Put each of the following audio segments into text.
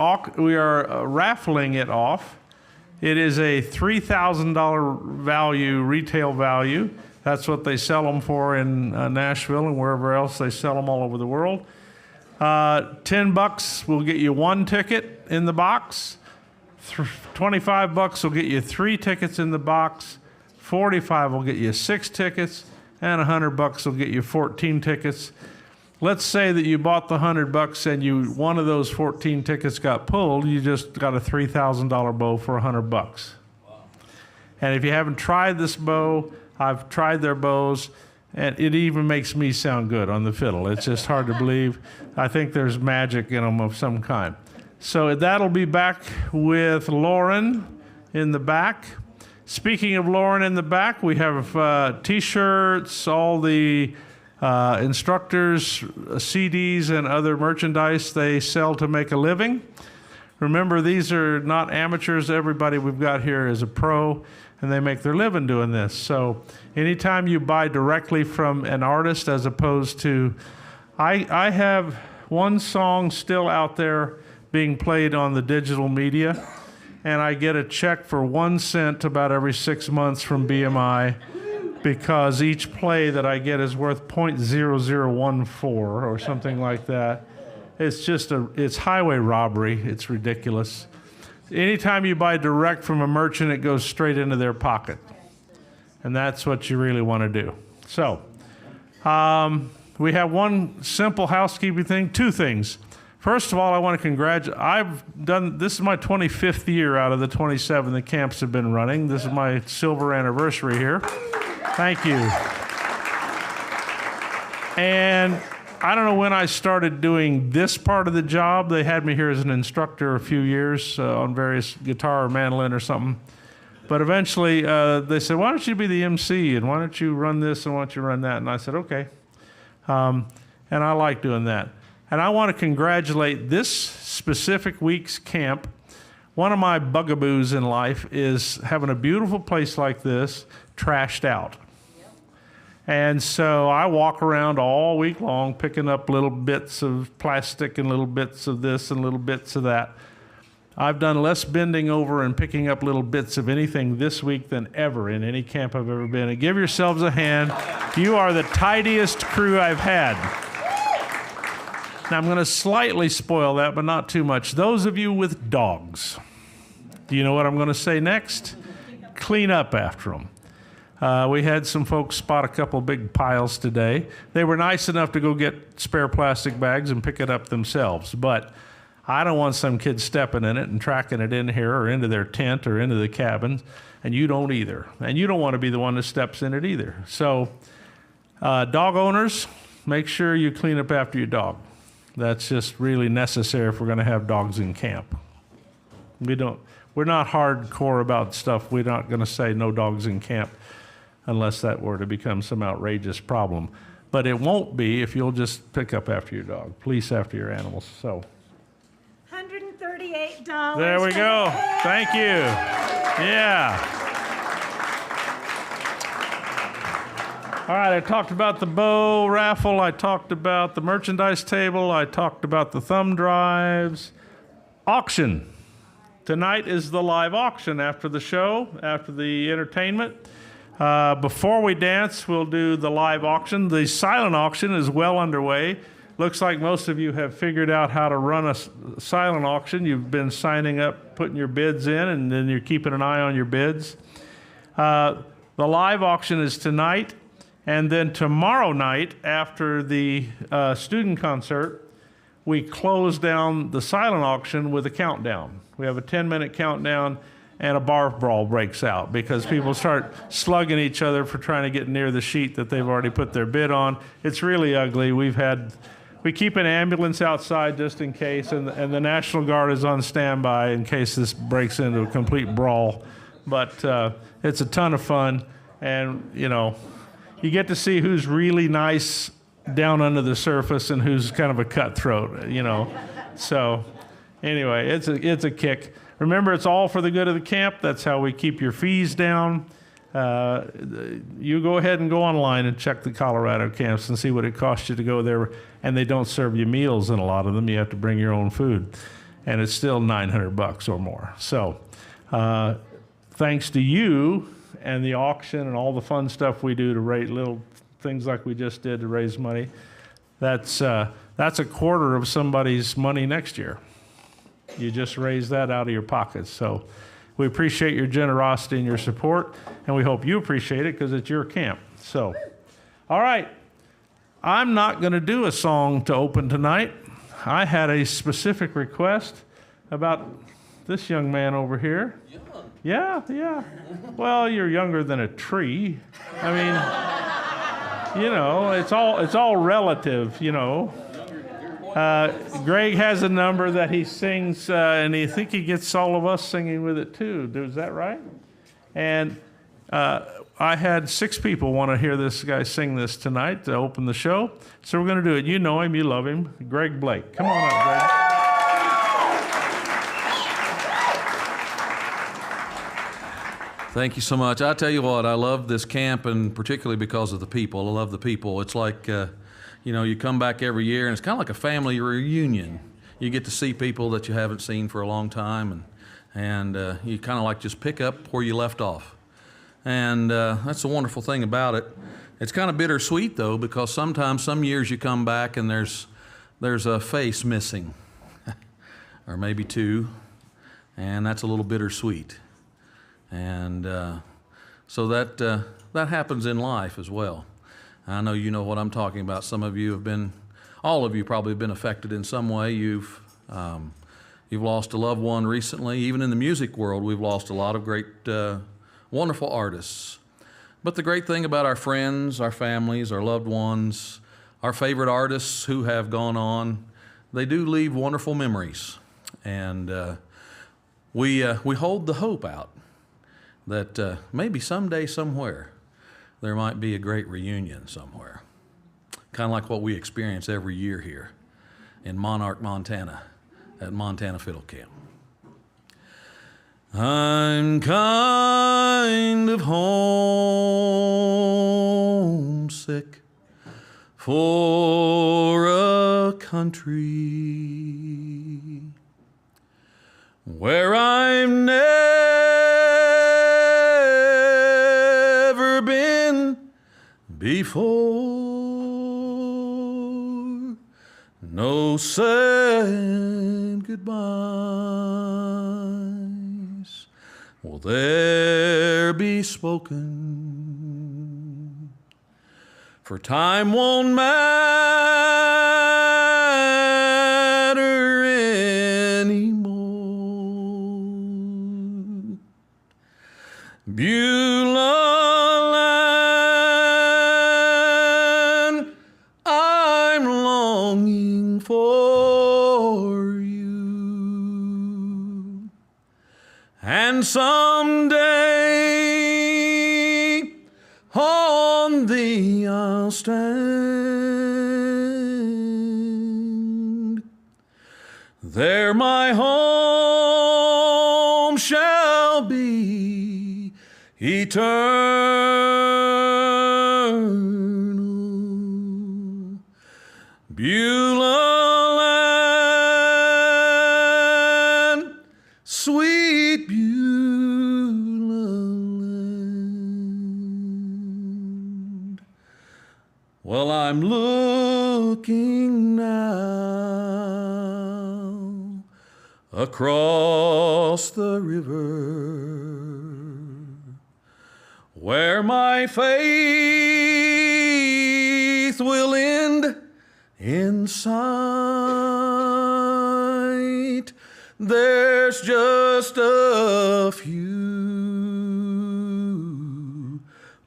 raffling it off. It is a $3,000 value, retail value. That's what they sell them for in Nashville and wherever else they sell them all over the world. $10 will get you 1 ticket in the box. $25 will get you 3 tickets in the box. $45 will get you 6 tickets, and $100 will get you 14 tickets. Let's say that you bought the $100 and one of those 14 tickets got pulled. You just got a $3,000 bow for $100. Wow. And if you haven't tried this bow, I've tried their bows, and it even makes me sound good on the fiddle. It's just hard to believe. I think there's magic in them of some kind. So that'll be back with Lauren in the back. Speaking of Lauren in the back, we have T-shirts, all the instructors, CDs, and other merchandise they sell to make a living. Remember, these are not amateurs. Everybody we've got here is a pro, and they make their living doing this. So anytime you buy directly from an artist as opposed to, I have one song still out there being played on the digital media, and I get a check for 1 cent about every 6 months from BMI because each play that I get is worth .0014 or something like that. It's just it's highway robbery. It's ridiculous. Anytime you buy direct from a merchant, it goes straight into their pocket. And that's what you really want to do. So, we have one simple housekeeping thing, 2 things. First of all, I want to congratulate, this is my 25th year out of the 27 the camps have been running. This is my silver anniversary here. Thank you. And I don't know when I started doing this part of the job. They had me here as an instructor a few years on various guitar or mandolin or something. But eventually they said, why don't you be the MC and why don't you run this and why don't you run that? And I said, okay. And I like doing that. And I want to congratulate this specific week's camp. One of my bugaboos in life is having a beautiful place like this trashed out. And so I walk around all week long picking up little bits of plastic and little bits of this and little bits of that. I've done less bending over and picking up little bits of anything this week than ever in any camp I've ever been in. Give yourselves a hand. You are the tidiest crew I've had. Now, I'm going to slightly spoil that, but not too much. Those of you with dogs, do you know what I'm going to say next? Clean up after them. We had some folks spot a couple big piles today. They were nice enough to go get spare plastic bags and pick it up themselves, but I don't want some kids stepping in it and tracking it in here or into their tent or into the cabin, and you don't either. And you don't want to be the one that steps in it either. So, dog owners, make sure you clean up after your dog. That's just really necessary if we're going to have dogs in camp. We're not hardcore about stuff. We're not going to say no dogs in camp unless that were to become some outrageous problem. But it won't be if you'll just pick up after your dog, police after your animals. So, $138. There we go. Thank you. Yeah. All right, I talked about the bow raffle, I talked about the merchandise table, I talked about the thumb drives. Auction. Tonight is the live auction after the show, after the entertainment. Before we dance, we'll do the live auction. The silent auction is well underway. Looks like most of you have figured out how to run a silent auction. You've been signing up, putting your bids in, and then you're keeping an eye on your bids. The live auction is tonight. And then tomorrow night, after the student concert, we close down the silent auction with a countdown. We have a 10-minute countdown, and a bar brawl breaks out because people start slugging each other for trying to get near the sheet that they've already put their bid on. It's really ugly. We keep an ambulance outside just in case, and the National Guard is on standby in case this breaks into a complete brawl. But it's a ton of fun, and, you know, you get to see who's really nice down under the surface and who's kind of a cutthroat, you know. So anyway, it's a kick. Remember, it's all for the good of the camp. That's how we keep your fees down. You go ahead and go online and check the Colorado camps and see what it costs you to go there. And they don't serve you meals in a lot of them. You have to bring your own food. and it's still $900 or more. So thanks to you and the auction and all the fun stuff we do to raise little things like we just did to raise money, that's a quarter of somebody's money next year. You just raise that out of your pockets. So we appreciate your generosity and your support, and we hope you appreciate it because it's your camp. So, all right. I'm not going to do a song to open tonight. I had a specific request about this young man over here. Young. Yeah. Well, you're younger than a tree. I mean, you know, it's all relative, you know. Greg has a number that he sings, and I think he gets all of us singing with it too. Is that right? And I had 6 people want to hear this guy sing this tonight to open the show. So we're going to do it. You know him, you love him. Greg Blake. Come on up, Greg. Thank you so much. I tell you what, I love this camp, and particularly because of the people. I love the people. It's like, you know, you come back every year, and it's kind of like a family reunion. You get to see people that you haven't seen for a long time, and you kind of like just pick up where you left off. And that's the wonderful thing about it. It's kind of bittersweet, though, because sometimes, some years you come back and there's a face missing, or maybe 2, and that's a little bittersweet. And so that happens in life as well. I know you know what I'm talking about. Some of you have been, all of you probably have been affected in some way. You've lost a loved one recently. Even in the music world, we've lost a lot of great wonderful artists. But the great thing about our friends, our families, our loved ones, our favorite artists who have gone on, they do leave wonderful memories. And we hold the hope out that maybe someday, somewhere, there might be a great reunion somewhere. Kind of like what we experience every year here in Monarch, Montana, at Montana Fiddle Camp. I'm kind of homesick for a country where I've never been before. No sad goodbyes will there be spoken, for time won't matter anymore. Beulah land, I'm longing for you, and someday on thee I'll stand. There my home shall be eternal. Beulah land, sweet Beulah land. Well, I'm looking now across the river, where my faith will end in sight. There's just a few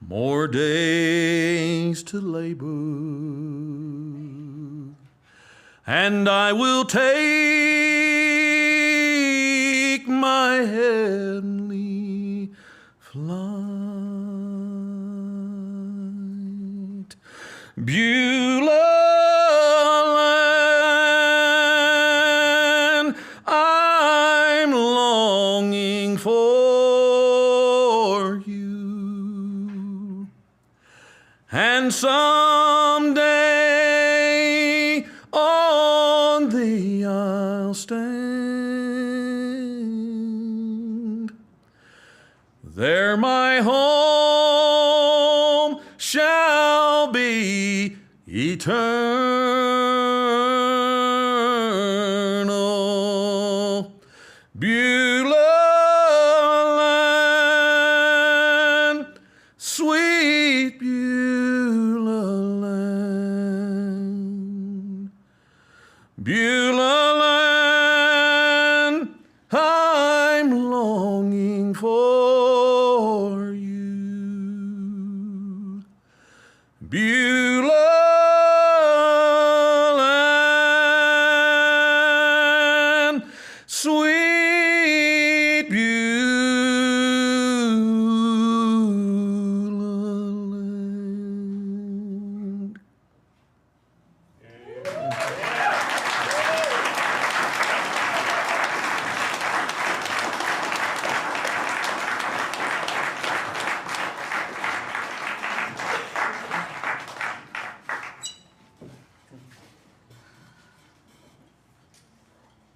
more days to labor, and I will take my heavenly flight. Beulah land, I'm longing for you, and someday on thee I'll stand. there my home shall be eternal. Beulah land, sweet Beulah land. Beulah land, I'm longing for you. Beulah land, sweet Beulah land.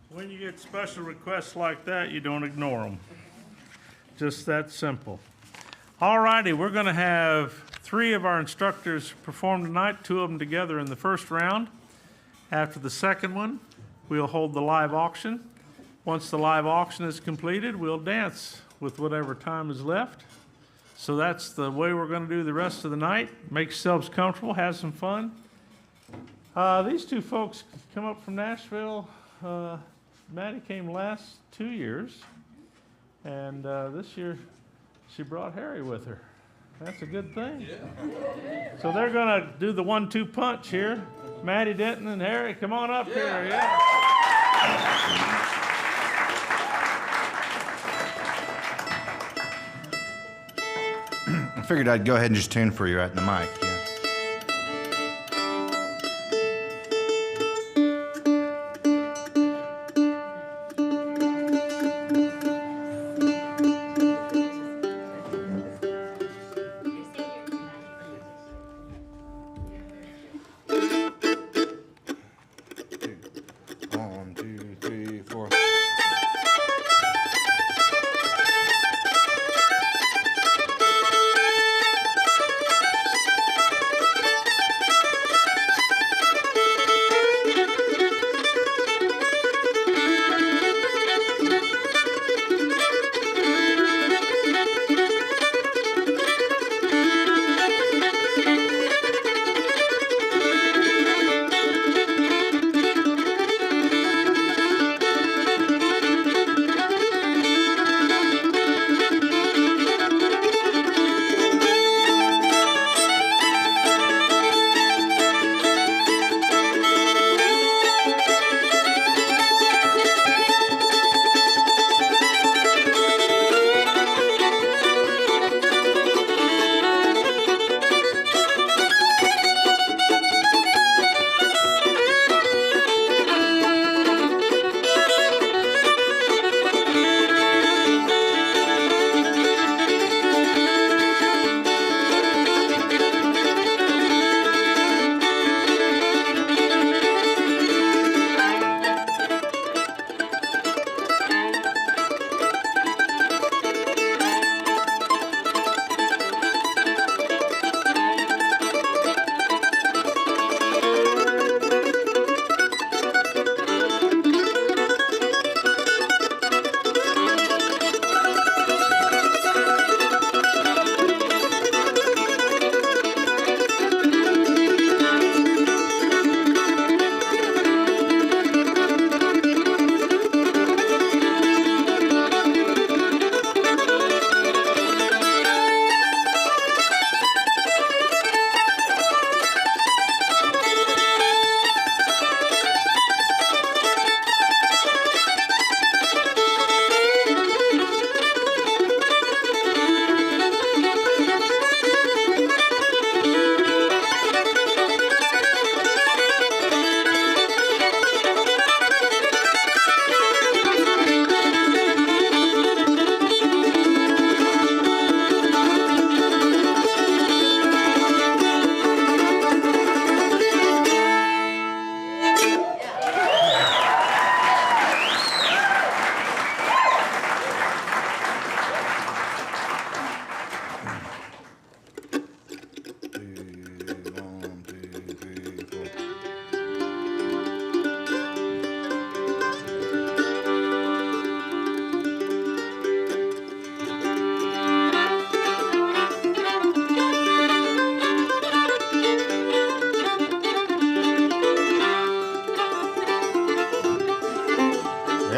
When you get special requests like that, you don't ignore them. Just that simple. All righty, we're going to have 3 of our instructors perform tonight, 2 of them together in the first round. After the second one, we'll hold the live auction. Once the live auction is completed, we'll dance with whatever time is left. So that's the way we're going to do the rest of the night. Make yourselves comfortable, have some fun. These 2 folks come up from Nashville. Maddie came last 2 years, and this year she brought Harry with her. That's a good thing. Yeah. So they're going to do the 1-2 punch here. Maddie Denton and Harry, come on up here. Yeah. I figured I'd go ahead and just tune for you right in the mic. Yeah.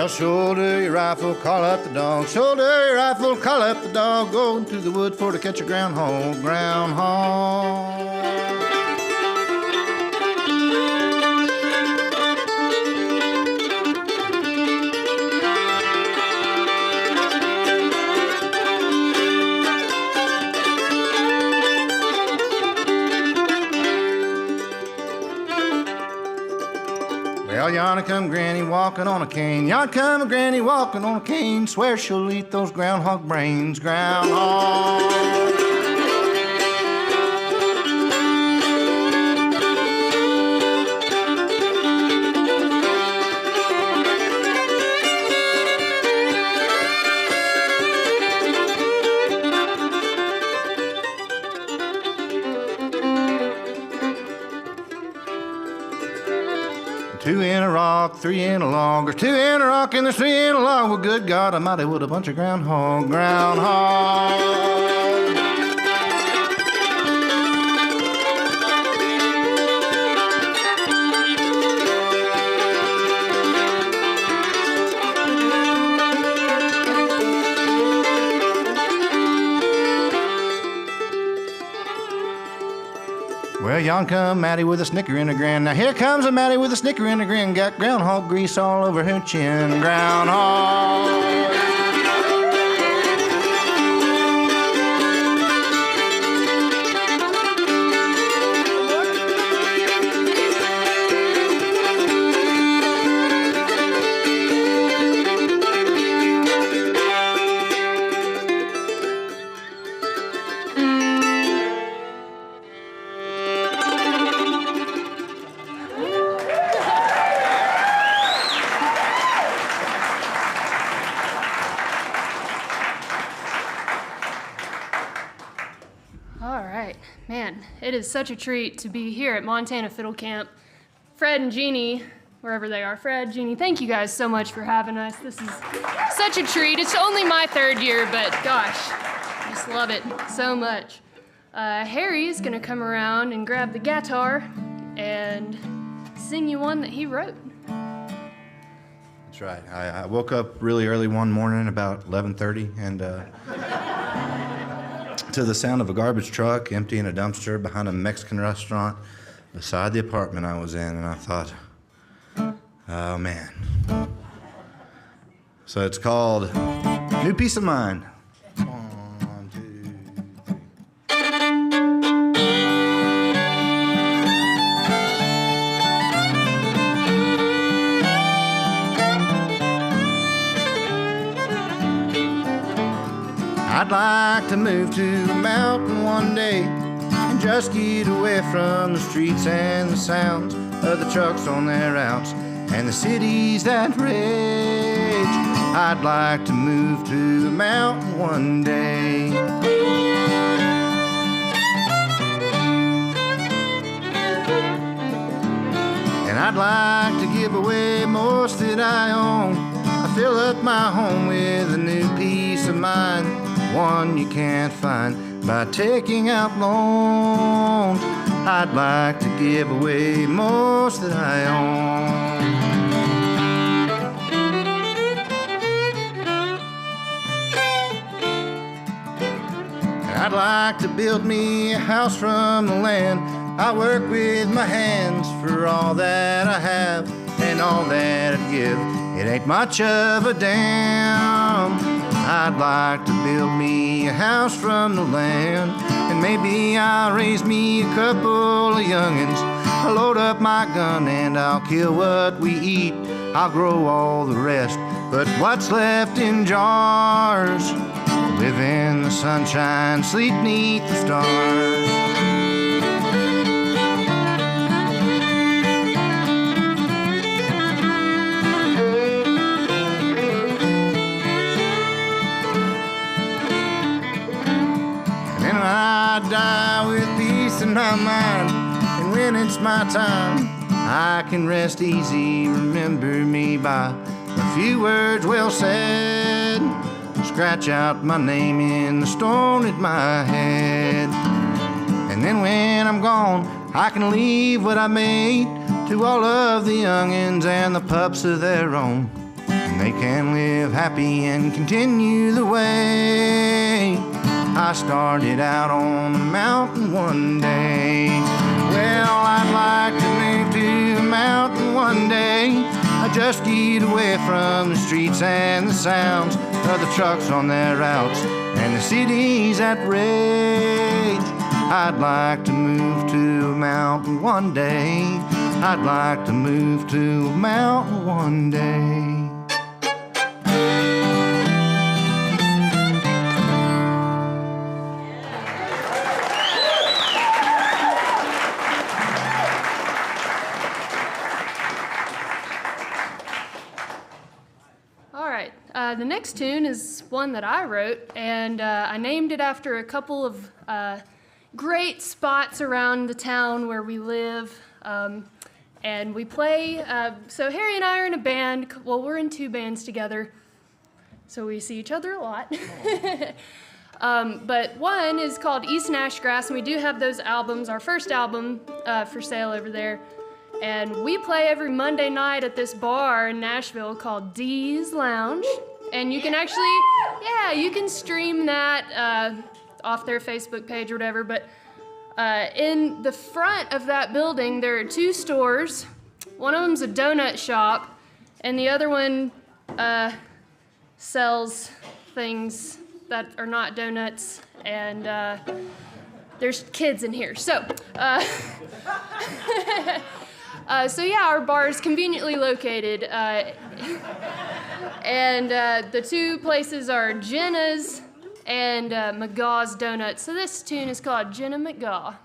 shoulder your rifle, call up the dog. Shoulder your rifle, call up the dog. Go into the wood for to catch a groundhog, groundhog. Well, yonder come Granny walking on a cane. Yonder come a Granny walking on a cane. Swear she'll eat those groundhog brains, groundhog. Two in a rock, three in a log. There's two in a rock and there's three in a log. Well, good God Almighty, what a bunch of groundhog, groundhog. Well, yon come Maddie with a snicker and a grin. Now here comes a Maddie with a snicker and a grin. Got groundhog grease all over her chin. Groundhog. It is such a treat to be here at Montana Fiddle Camp. Fred and Jeannie, wherever they are. Fred, Jeannie, thank you guys so much for having us. This is such a treat. It's only my third year, but gosh, I just love it so much. Harry's gonna come around and grab the guitar and sing you one that he wrote. That's right. I woke up really early one morning, about 11:30, and to the sound of a garbage truck emptying a dumpster behind a Mexican restaurant beside the apartment I was in, and I thought, oh man. So it's called New Peace of Mind. 1, 2, 3. I'd like to move to a mountain one day and just get away from the streets and the sounds of the trucks on their routes and the cities that rage. I'd like to move to a mountain one day. And I'd like to give away most that I own. I fill up my home with a new peace of mind, one you can't find by taking out loans. I'd like to give away most that I own. I'd like to build me a house from the land. I work with my hands for all that I have and all that I give. It ain't much of a damn. I'd like to build me a house from the land, and maybe I'll raise me a couple of youngins. I'll load up my gun and I'll kill what we eat. I'll grow all the rest, but what's left in jars? Live in the sunshine, sleep neath the stars. I die with peace in my mind, and when it's my time, I can rest easy. Remember me by a few words well said. Scratch out my name in the stone at my head. And then when I'm gone, I can leave what I made to all of the youngins and the pups of their own. and they can live happy and continue the way I started out on the mountain one day. Well, I'd like to move to the mountain one day. I just get away from the streets and the sounds of the trucks on their routes and the cities that rage. I'd like to move to a mountain one day. I'd like to move to a mountain one day. The next tune is one that I wrote, and I named it after a couple of great spots around the town where we live. And we play, so Harry and I are in a band. Well, we're in two bands together, so we see each other a lot. But one is called East Nashgrass, and we do have those albums, our first album for sale over there. And we play every Monday night at this bar in Nashville called Dee's Lounge. And you can actually, you can stream that off their Facebook page or whatever. But in the front of that building, there are two stores. One of them's a donut shop, and the other one sells things that are not donuts. And there's kids in here. So, our bar is conveniently located. And the two places are Jenna's and McGaw's Donuts. So this tune is called Jenna McGaw.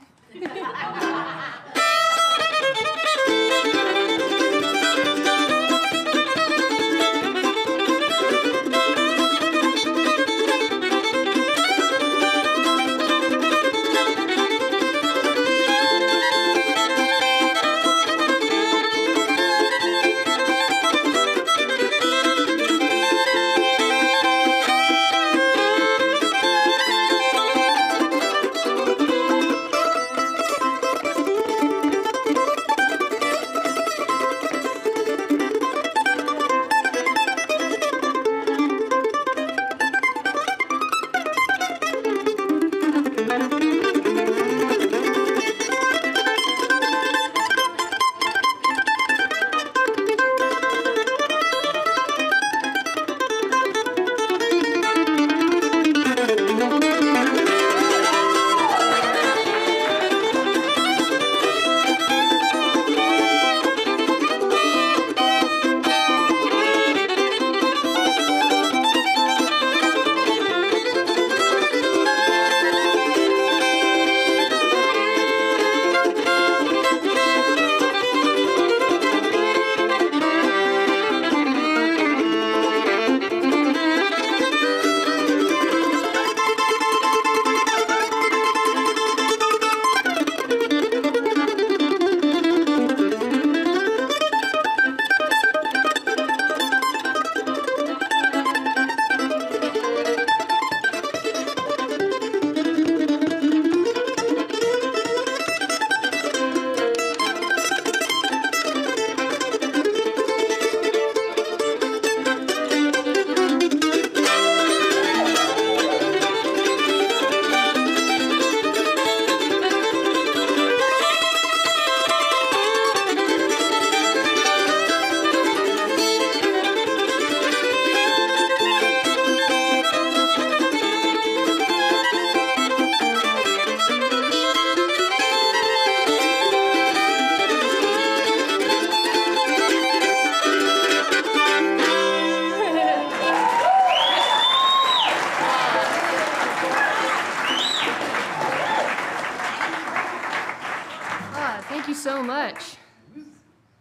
So much.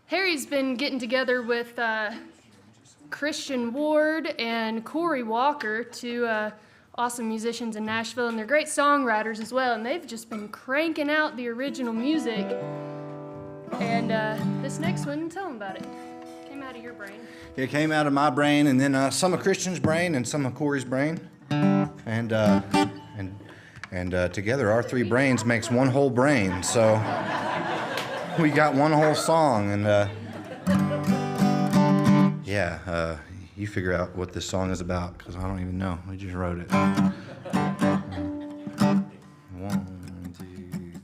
Harry's been getting together with Christian Ward and Corey Walker, two awesome musicians in Nashville, and they're great songwriters as well, and they've just been cranking out the original music. And this next one, tell them about it. Came out of your brain. It came out of my brain, and then some of Christian's brain and some of Corey's brain. And together our three brains makes one whole brain, so we got one whole song, and you figure out what this song is about, because I don't even know. We just wrote it. 1, 2,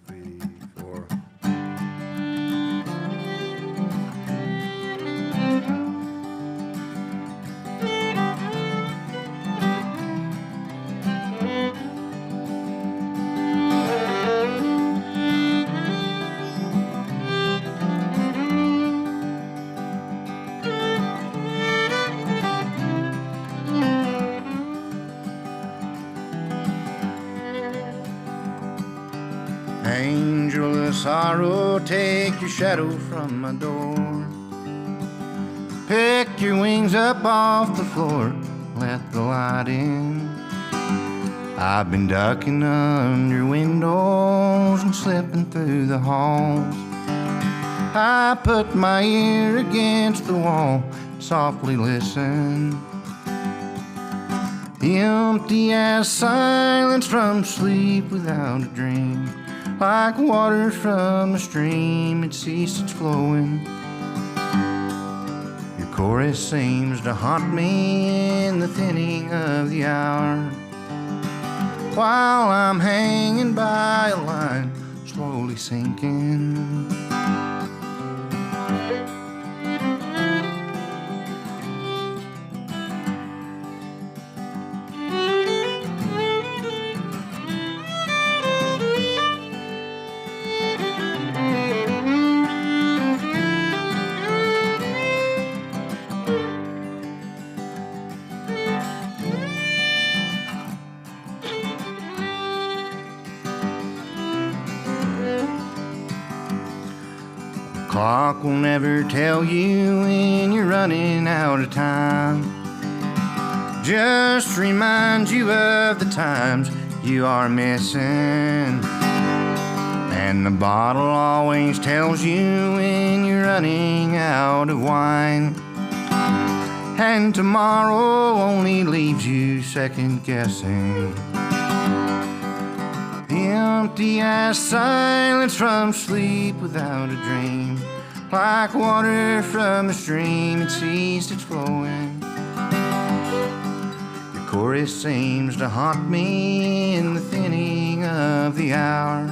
3, 4. Angel of sorrow, take your shadow from my door. Pick your wings up off the floor, let the light in. I've been ducking under windows and slipping through the halls. I put my ear against the wall, softly listen. The empty-ass silence from sleep without a dream. Like water from a stream, it ceased its flowing. Your chorus seems to haunt me in the thinning of the hour, while I'm hanging by a line, slowly sinking. Clock will never tell you when you're running out of time. Just remind you of the times you are missing. And the bottle always tells you when you're running out of wine. And tomorrow only leaves you second guessing. The empty-ass silence from sleep without a dream. Like water from a stream, it ceased its flowing. Your chorus seems to haunt me in the thinning of the hour,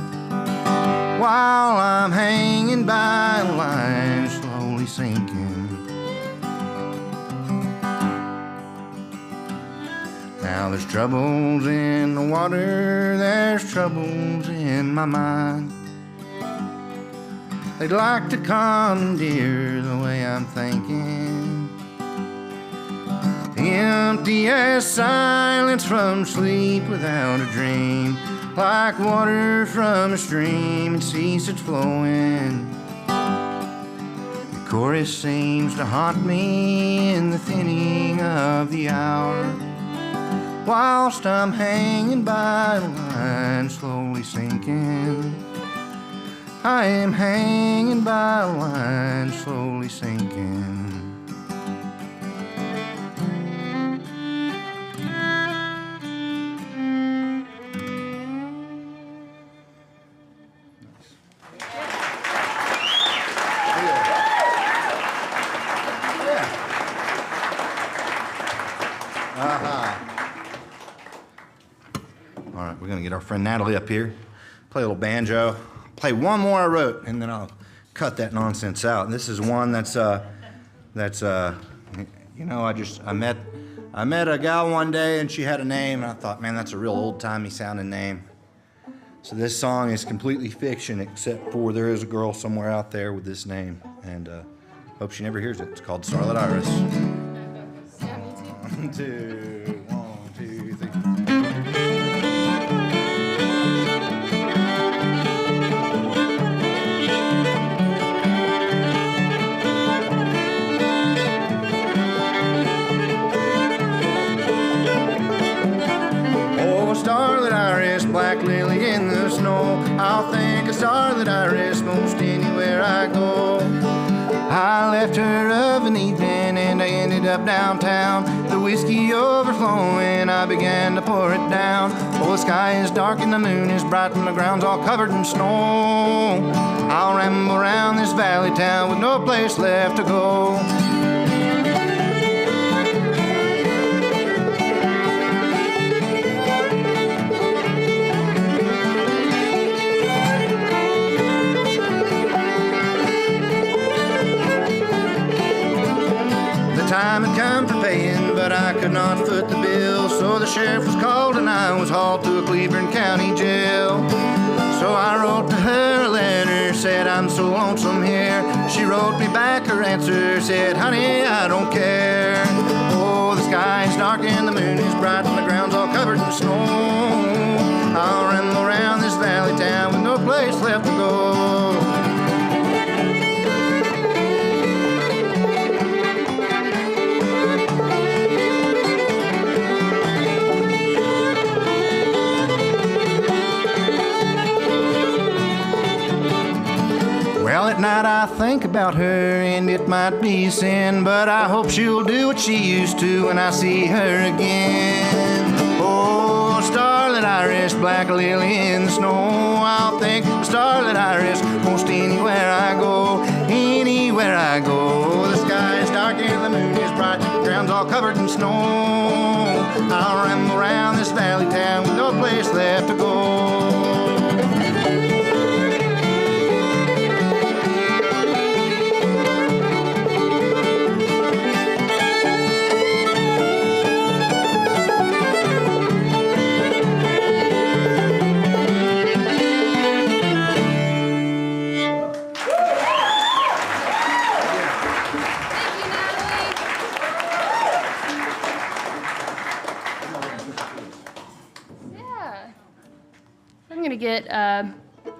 while I'm hanging by a line, slowly sinking. Now there's troubles in the water, there's troubles in my mind. They'd like to commandeer the way I'm thinking. The empty-ass silence from sleep without a dream. Like water from a stream, it ceased its flowing. The chorus seems to haunt me in the thinning of the hour, whilst I'm hanging by a line, slowly sinking. I am hanging by a line, slowly sinking. All right, we're gonna get our friend Natalie up here, play a little banjo. Play one more I wrote, and then I'll cut that nonsense out. And this is one that's you know, I met a gal one day, and she had a name, and I thought, man, that's a real old-timey sounding name. So this song is completely fiction, except for there is a girl somewhere out there with this name, and hope she never hears it. It's called Starlit Iris. 1, 2, 1, 2, 3. Starlit iris, black lily in the snow. I'll think of starlit iris most anywhere I go. I left her of an evening and I ended up downtown. The whiskey overflowing, I began to pour it down. Oh, the sky is dark and the moon is bright and the ground's all covered in snow. I'll ramble around this valley town with no place left to go. fit the bill. So the sheriff was called and I was hauled to a Cleveland County jail. So I wrote to her a letter, said I'm so lonesome here. She wrote me back her answer, said, honey, I don't care. Oh, the sky is dark and the moon is bright and the ground's all covered in snow. I'll ramble around this valley town with no place left to go. Well, at night I think about her, and it might be sin, but I hope she'll do what she used to when I see her again. Oh, starlit iris, black lily in the snow, I'll think of starlit iris most anywhere I go, anywhere I go. The sky is dark and the moon is bright, the ground's all covered in snow. I'll ramble around this valley town with no place left to go. Get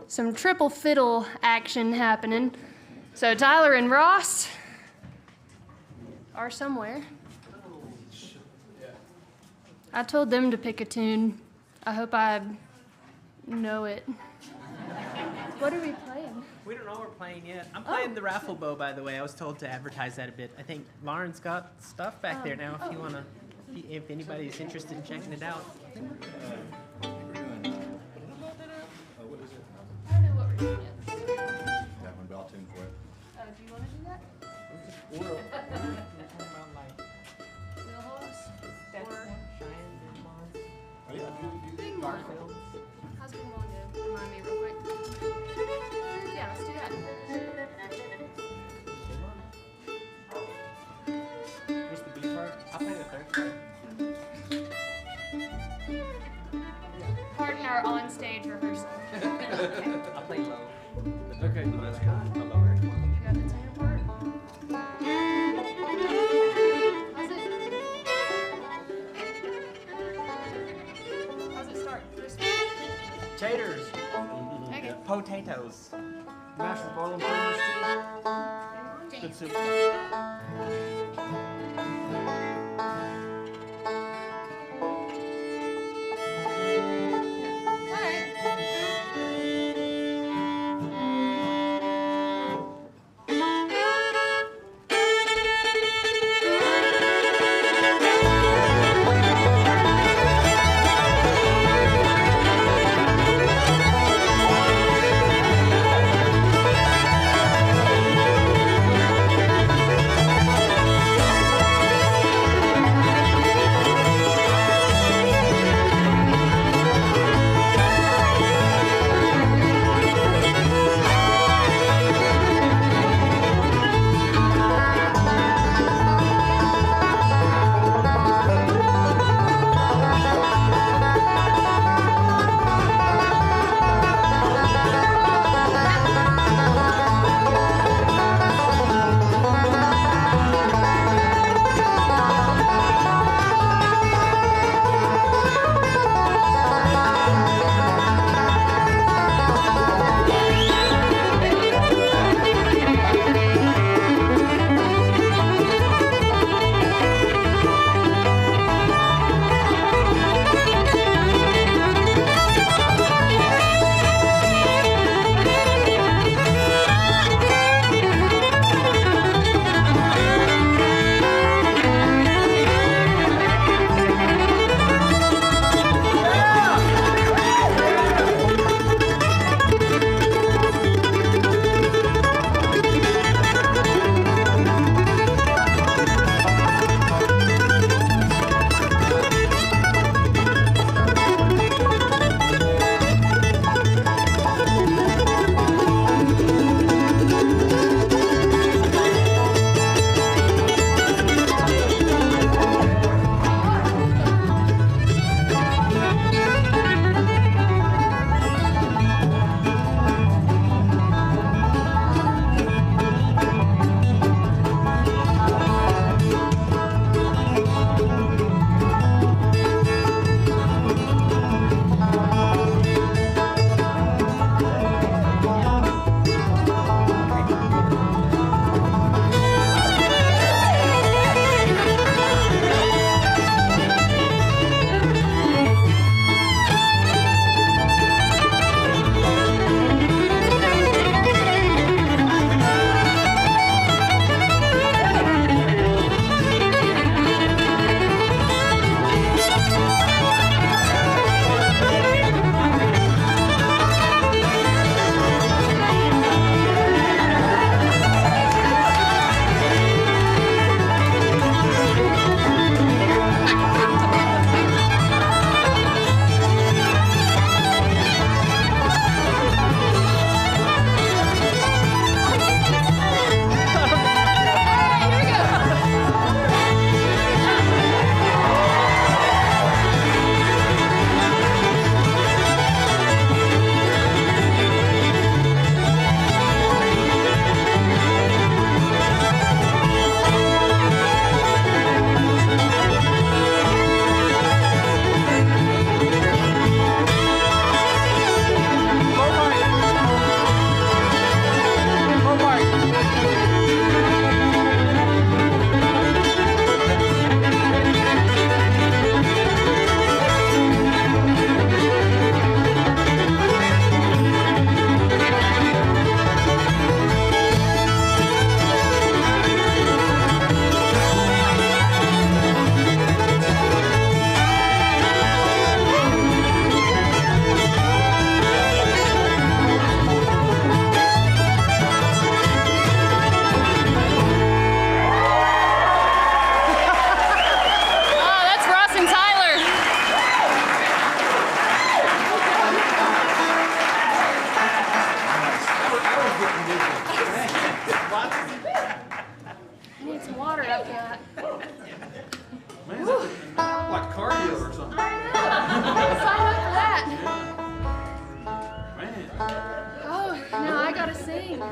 some triple fiddle action happening. So Tyler and Ross are somewhere. I told them to pick a tune. I hope I know it. What are we playing? We don't know what we're playing yet. I'm playing the raffle bow, by the way. I was told to advertise that a bit. I think Lauren's got stuff back there now if you want to, if anybody's interested in checking it out. I don't know what we're doing yet. That one, bell tune for it. Oh, do you want to do that? Wheelhouse? Or Big Mon? How's Big Mon do? Remind me real quick. Yeah, let's do that. Here's the B part. I'll play the third part. Pardon our on-stage rehearsal. I'll play low. Okay, that's good. The lower. You got the tenor part? How's it start? Just Taters. okay. Potatoes. Mashed bottom Damn. soup.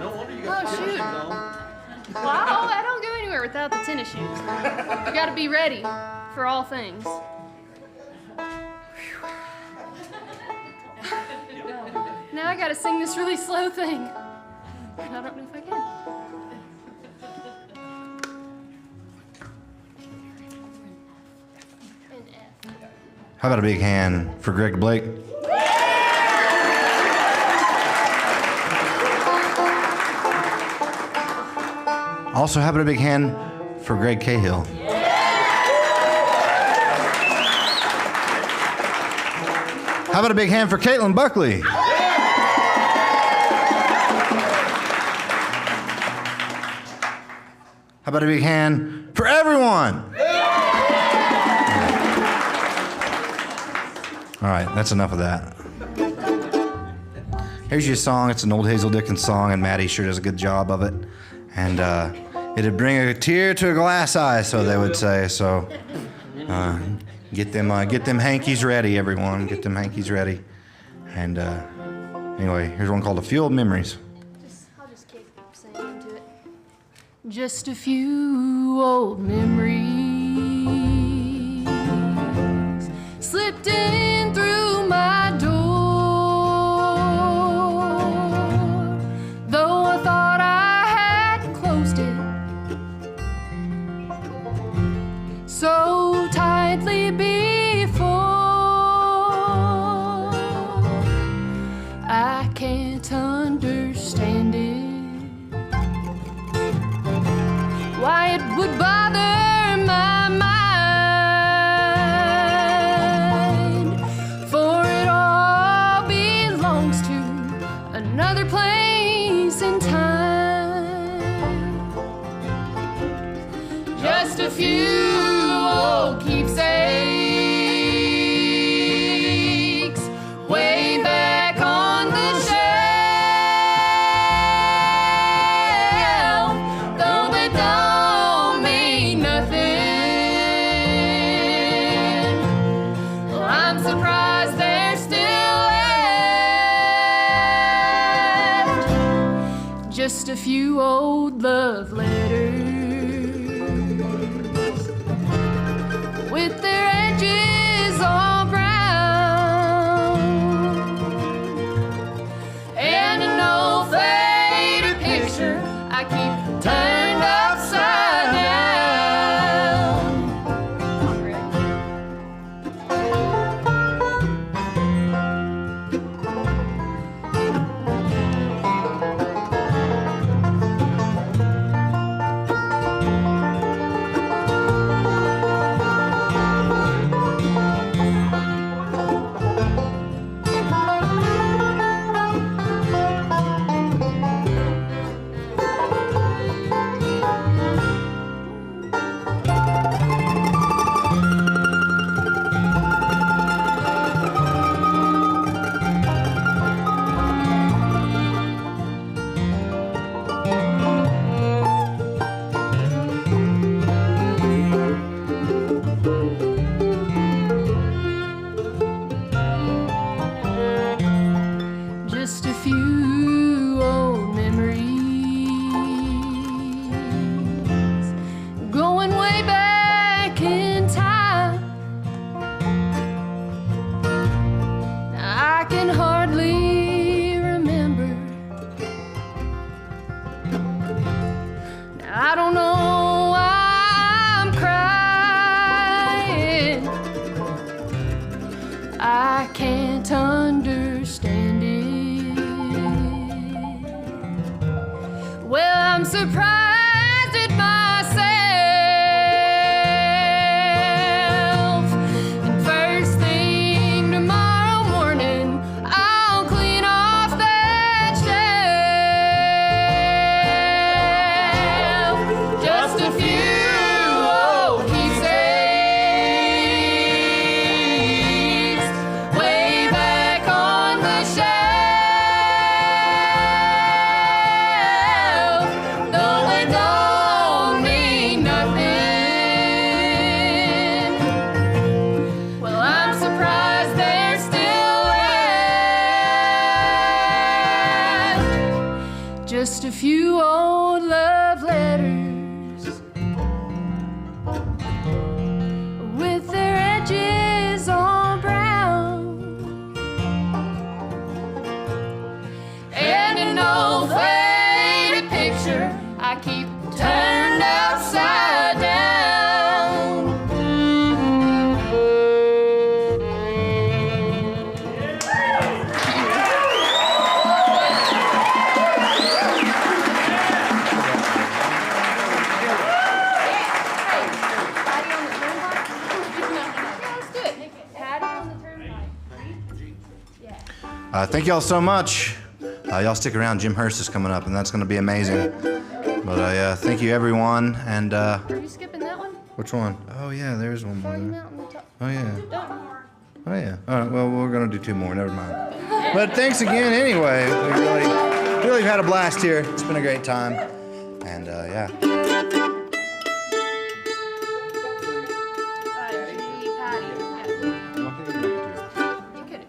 Oh, shoot. Well, I don't go anywhere without the tennis shoes. You gotta be ready for all things. Now I gotta sing this really slow thing. And I don't know if I can. How about a big hand for Greg Blake? Also, how about a big hand for Greg Cahill? How about a big hand for Caitlin Buckley? How about a big hand for everyone? All right, that's enough of that. Here's your song. It's an old Hazel Dickens song, and Maddie sure does a good job of it. And it'd bring a tear to a glass eye, so they would say. So get them hankies ready, everyone. Get them hankies ready. And anyway, here's one called "A Few Old Memories." I'll just keep singing into it. Just a few old memories slipped in through my door. Though I thought I had closed it so tightly before, I can't understand it. Why it would bother my mind, for it all belongs to another place and time. Just a few old keepsakes way back on the shelf, though they don't mean nothing. Well, I'm surprised they're still left. Just a few old love letters with their edges all brown, and an old faded picture I keep turned upside down. just a few old love letters with their edges all brown, and an old faded picture I keep turned upside down. Thank y'all so much. Y'all stick around. Jim Hurst is coming up, and that's going to be amazing. But thank you, everyone. And Are you skipping that one? which one? Oh yeah, there's one more. Party there. Mountain, the top. Oh yeah. Don't. Oh yeah. All right. Well, we're going to do 2 more. Never mind. But thanks again. Anyway, we really had a blast here. It's been a great time. And yeah. Patty. You could.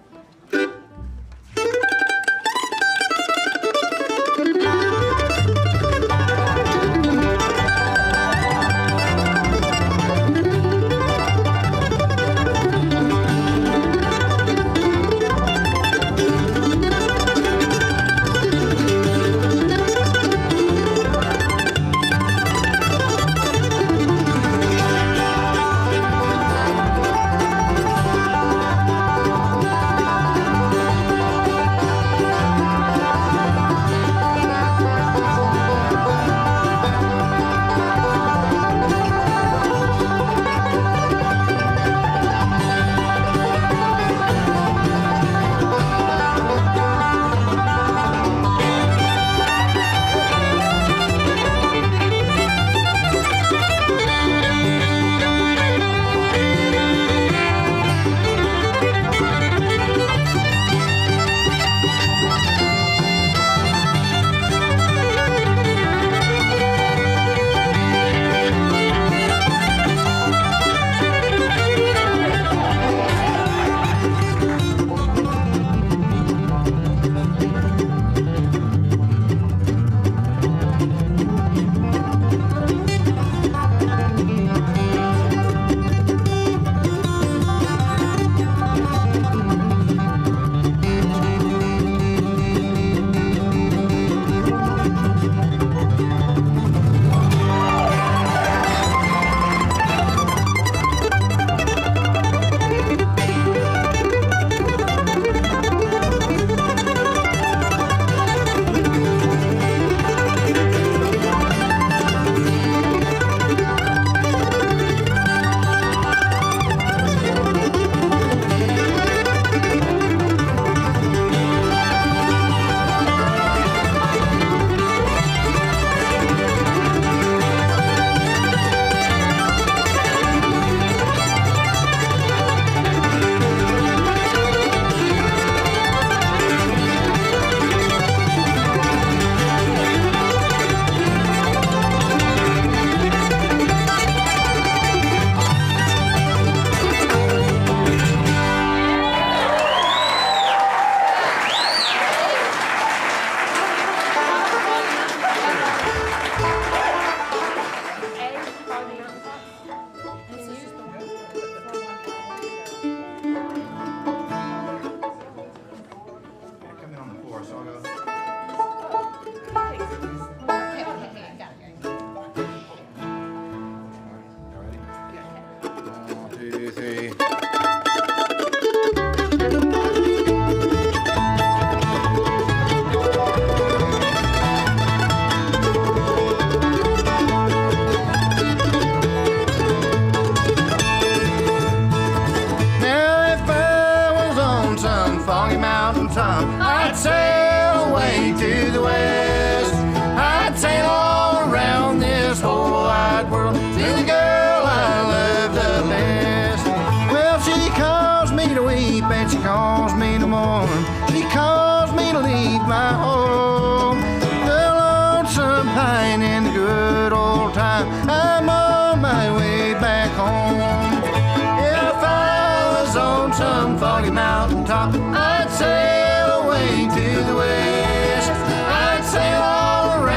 I'd sail away to the west. I'd sail all around.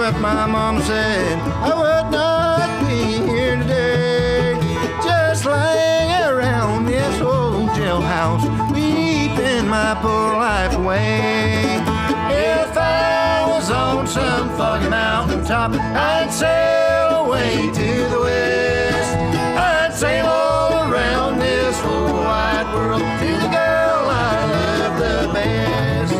up, my mom said I would not be here today. Just laying around this old jailhouse, weeping my poor life away. If I was on some foggy mountain top, I'd sail away to the west. I'd sail all around this whole wide world to the girl I love the best.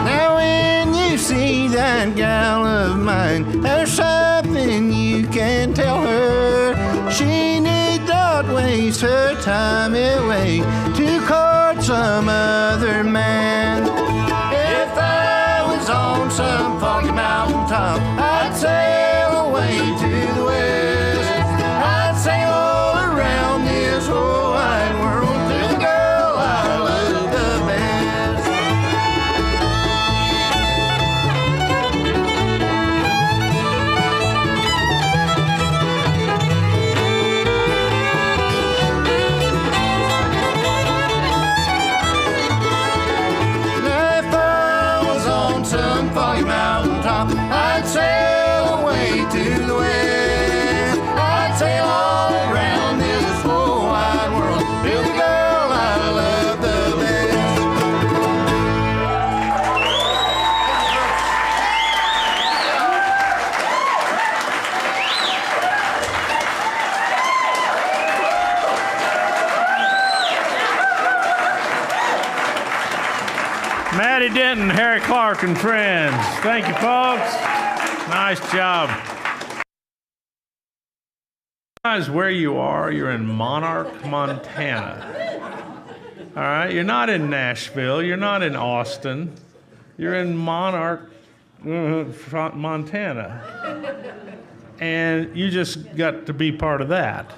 Now when you see that gal of mine, there's something you can tell her. She need not waste her time away to court some other man. If I was on some foggy mountain top, I'd sail away to the west. I'd sail all around this whole wide world to the girl I love the best. If I was on some foggy mountain top, I'd sail away to the west. I'd sail all around this whole wide world to the girl I love the best. Maddie Denton, Harry Clark, and friends. Thank you, folks. Nice job. Guys, where you are, you're in Monarch, Montana. All right, you're not in Nashville, you're not in Austin, you're in Monarch, Montana. And you just got to be part of that.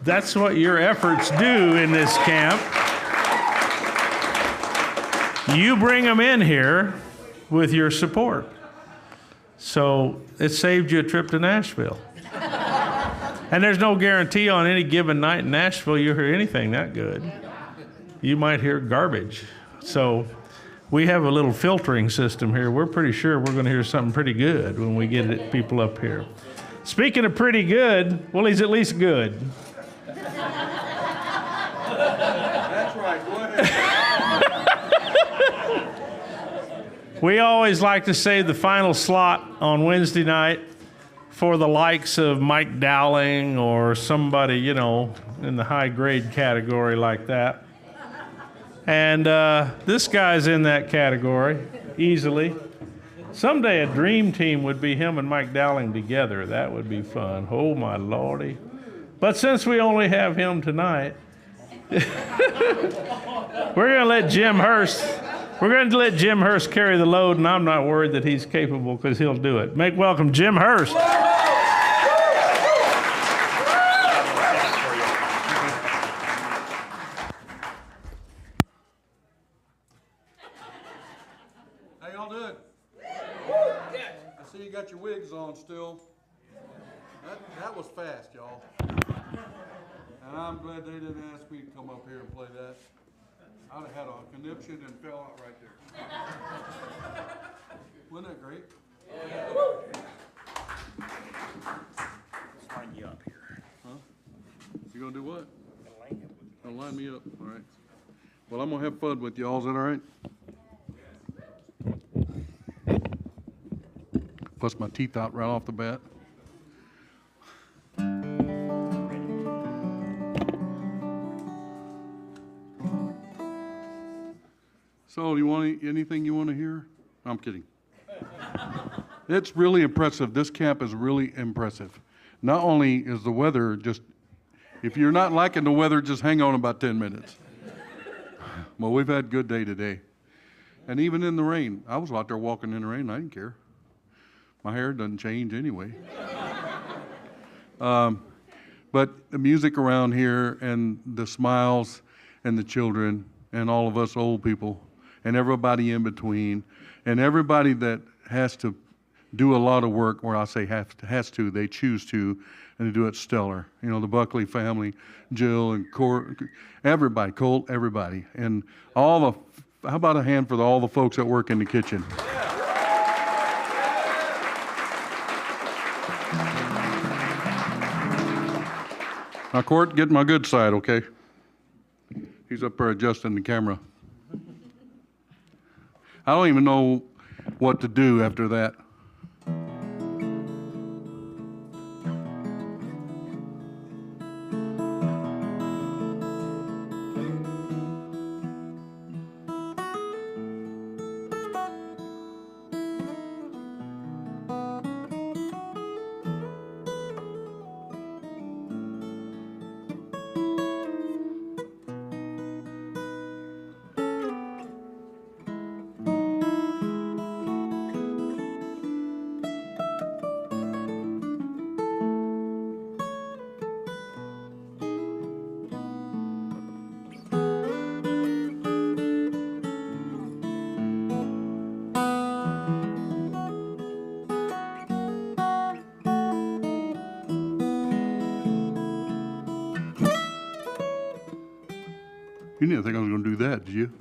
That's what your efforts do in this camp. You bring them in here with your support. So it saved you a trip to Nashville. And there's no guarantee on any given night in Nashville you'll hear anything that good. You might hear garbage. So we have a little filtering system here. We're pretty sure we're going to hear something pretty good when we get people up here. Speaking of pretty good, well, he's at least good. That's right. Go ahead. We always like to save the final slot on Wednesday night for the likes of Mike Dowling or somebody, you know, in the high grade category like that. And this guy's in that category easily. Someday a dream team would be him and Mike Dowling together. That would be fun. Oh, my Lordy. But since we only have him tonight, we're going to let Jim Hurst carry the load, and I'm not worried that he's capable because he'll do it. Make welcome Jim Hurst. How y'all doing? I see you got your wigs on still. That was fast, y'all. And I'm glad they didn't ask me to come up here and play that. I'd have had a conniption and fell out right there. Wasn't that great? Let's line you up here. Huh? You gonna do what? Gonna line me up, all right. Well, I'm gonna have fun with y'all, is that all right? Bust my teeth out right off the bat. So, do you want anything you want to hear? I'm kidding. It's really impressive. This camp is really impressive. Not only is the weather just, if you're not liking the weather, just hang on about 10 minutes. Well, we've had a good day today. And even in the rain, I was out there walking in the rain, I didn't care. My hair doesn't change anyway. But the music around here and the smiles and the children and all of us old people and everybody in between, and everybody that has to do a lot of work, or I say has to, they choose to, and they do it stellar. You know, the Buckley family, Jill and Court, everybody, Colt, everybody. And how about a hand for all the folks that work in the kitchen? Now, Court, get my good side, okay? He's up there adjusting the camera. I don't even know what to do after that. You didn't think I was going to do that, did you?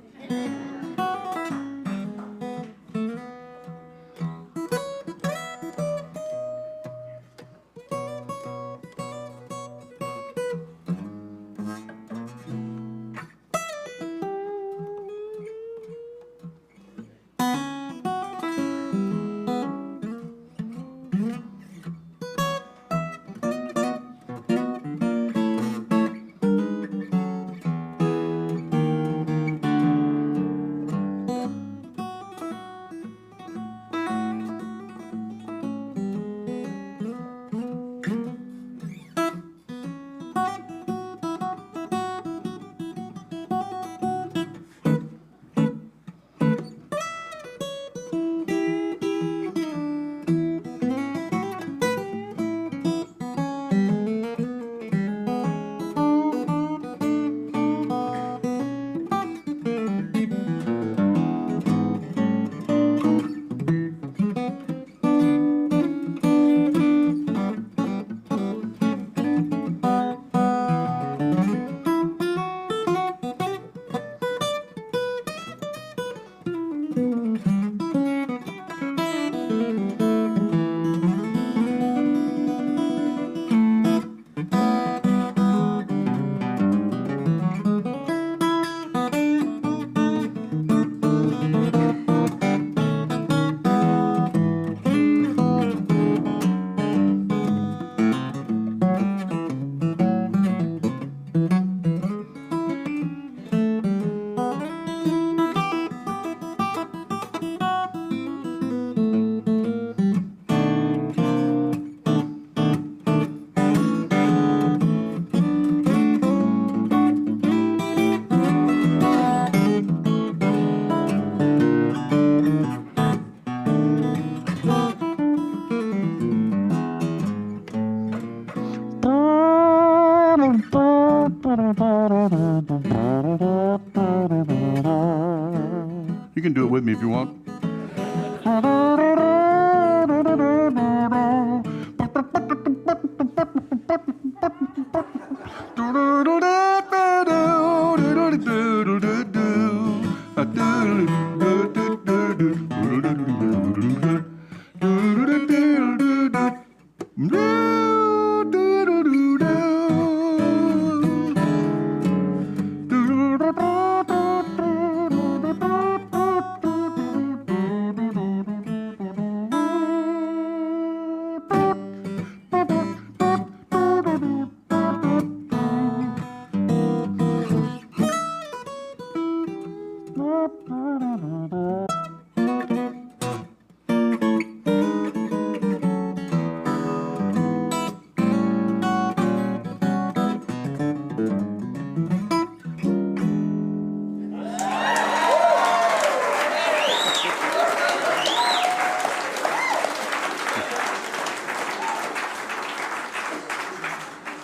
You can do it with me if you want.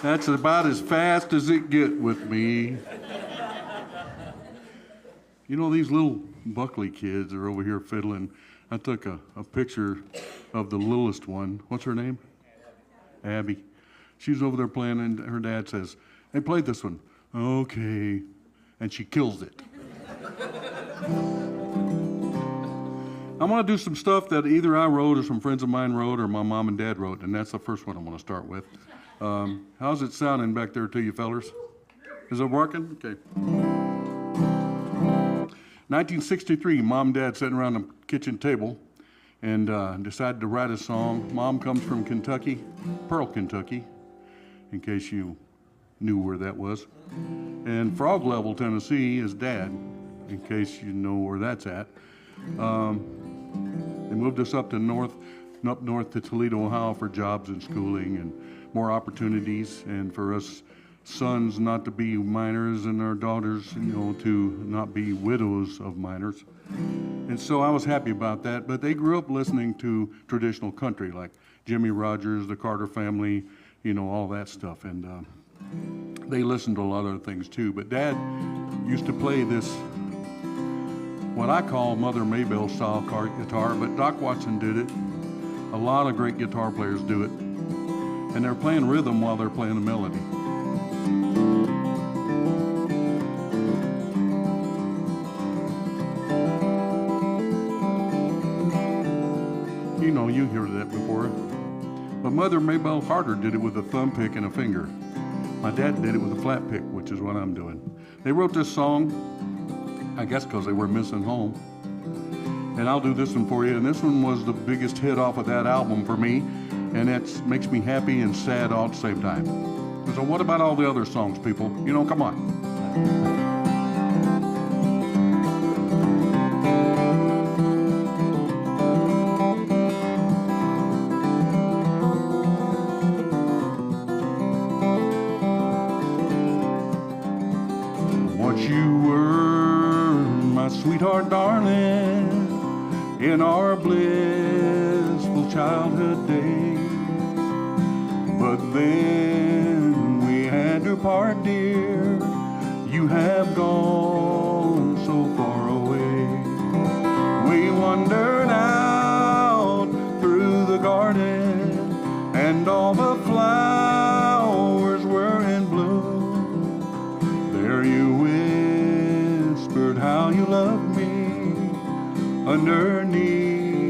That's about as fast as it get with me. You know, these little Buckley kids are over here fiddling. I took a picture of the littlest one. What's her name? Abby. She's over there playing, and her dad says, "Hey, play this one." "Okay." And she kills it. I'm going to do some stuff that either I wrote or some friends of mine wrote or my mom and dad wrote, and that's the first one I'm going to start with. How's it sounding back there to you fellers? Is it working? Okay. 1963, Mom and Dad sitting around the kitchen table and decided to write a song. Mom comes from Kentucky, Pearl, Kentucky, in case you knew where that was. And Frog Level, Tennessee is Dad, in case you know where that's at. They moved us up north to Toledo, Ohio for jobs and schooling and more opportunities, and for us sons not to be minors and our daughters, to not be widows of minors. And so I was happy about that, but they grew up listening to traditional country like Jimmy Rogers, the Carter Family, all that stuff. And they listened to a lot of other things too. But Dad used to play this, what I call Mother Maybelle style guitar, but Doc Watson did it. A lot of great guitar players do it. And they're playing rhythm while they're playing a melody. You heard that before. But Mother Maybelle Harder did it with a thumb pick and a finger. My dad did it with a flat pick, which is what I'm doing. They wrote this song, I guess because they were missing home. And I'll do this one for you. And this one was the biggest hit off of that album for me. And it makes me happy and sad all at the same time. So what about all the other songs, people? Come on. Sweetheart, darling, in our blissful childhood days. But then we had to part, dear. You have gone so far away. We wandered out through the garden, and all the flowers were in bloom. There you whispered how you loved me underneath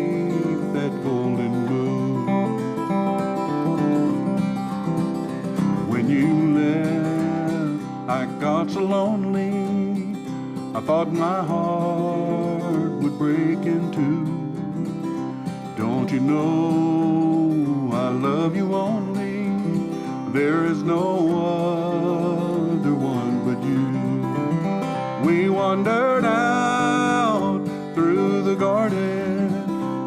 that golden moon. When you left, I got so lonely, I thought my heart would break in two. Don't you know I love you only? There is no other one but you. We wandered out through the garden,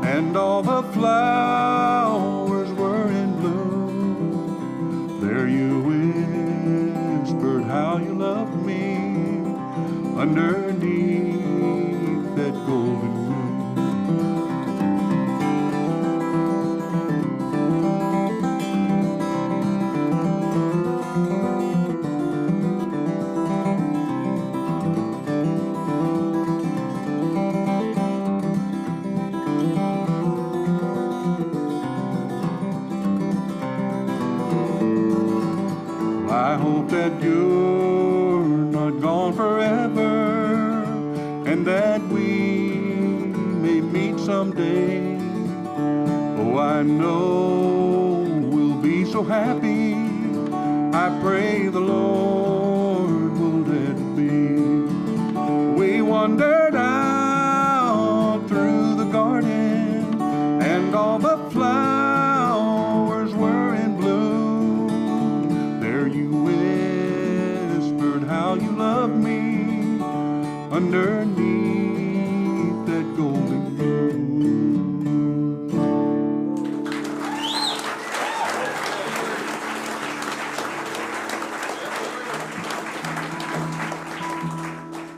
and all the flowers were in bloom. There you whispered how you loved me underneath that golden moon. That you're not gone forever, and that we may meet someday. Oh, I know we'll be so happy. I pray the Lord will let it be. We wandered out through the garden, and all the flowers were in bloom. There you how you love me underneath that golden moon.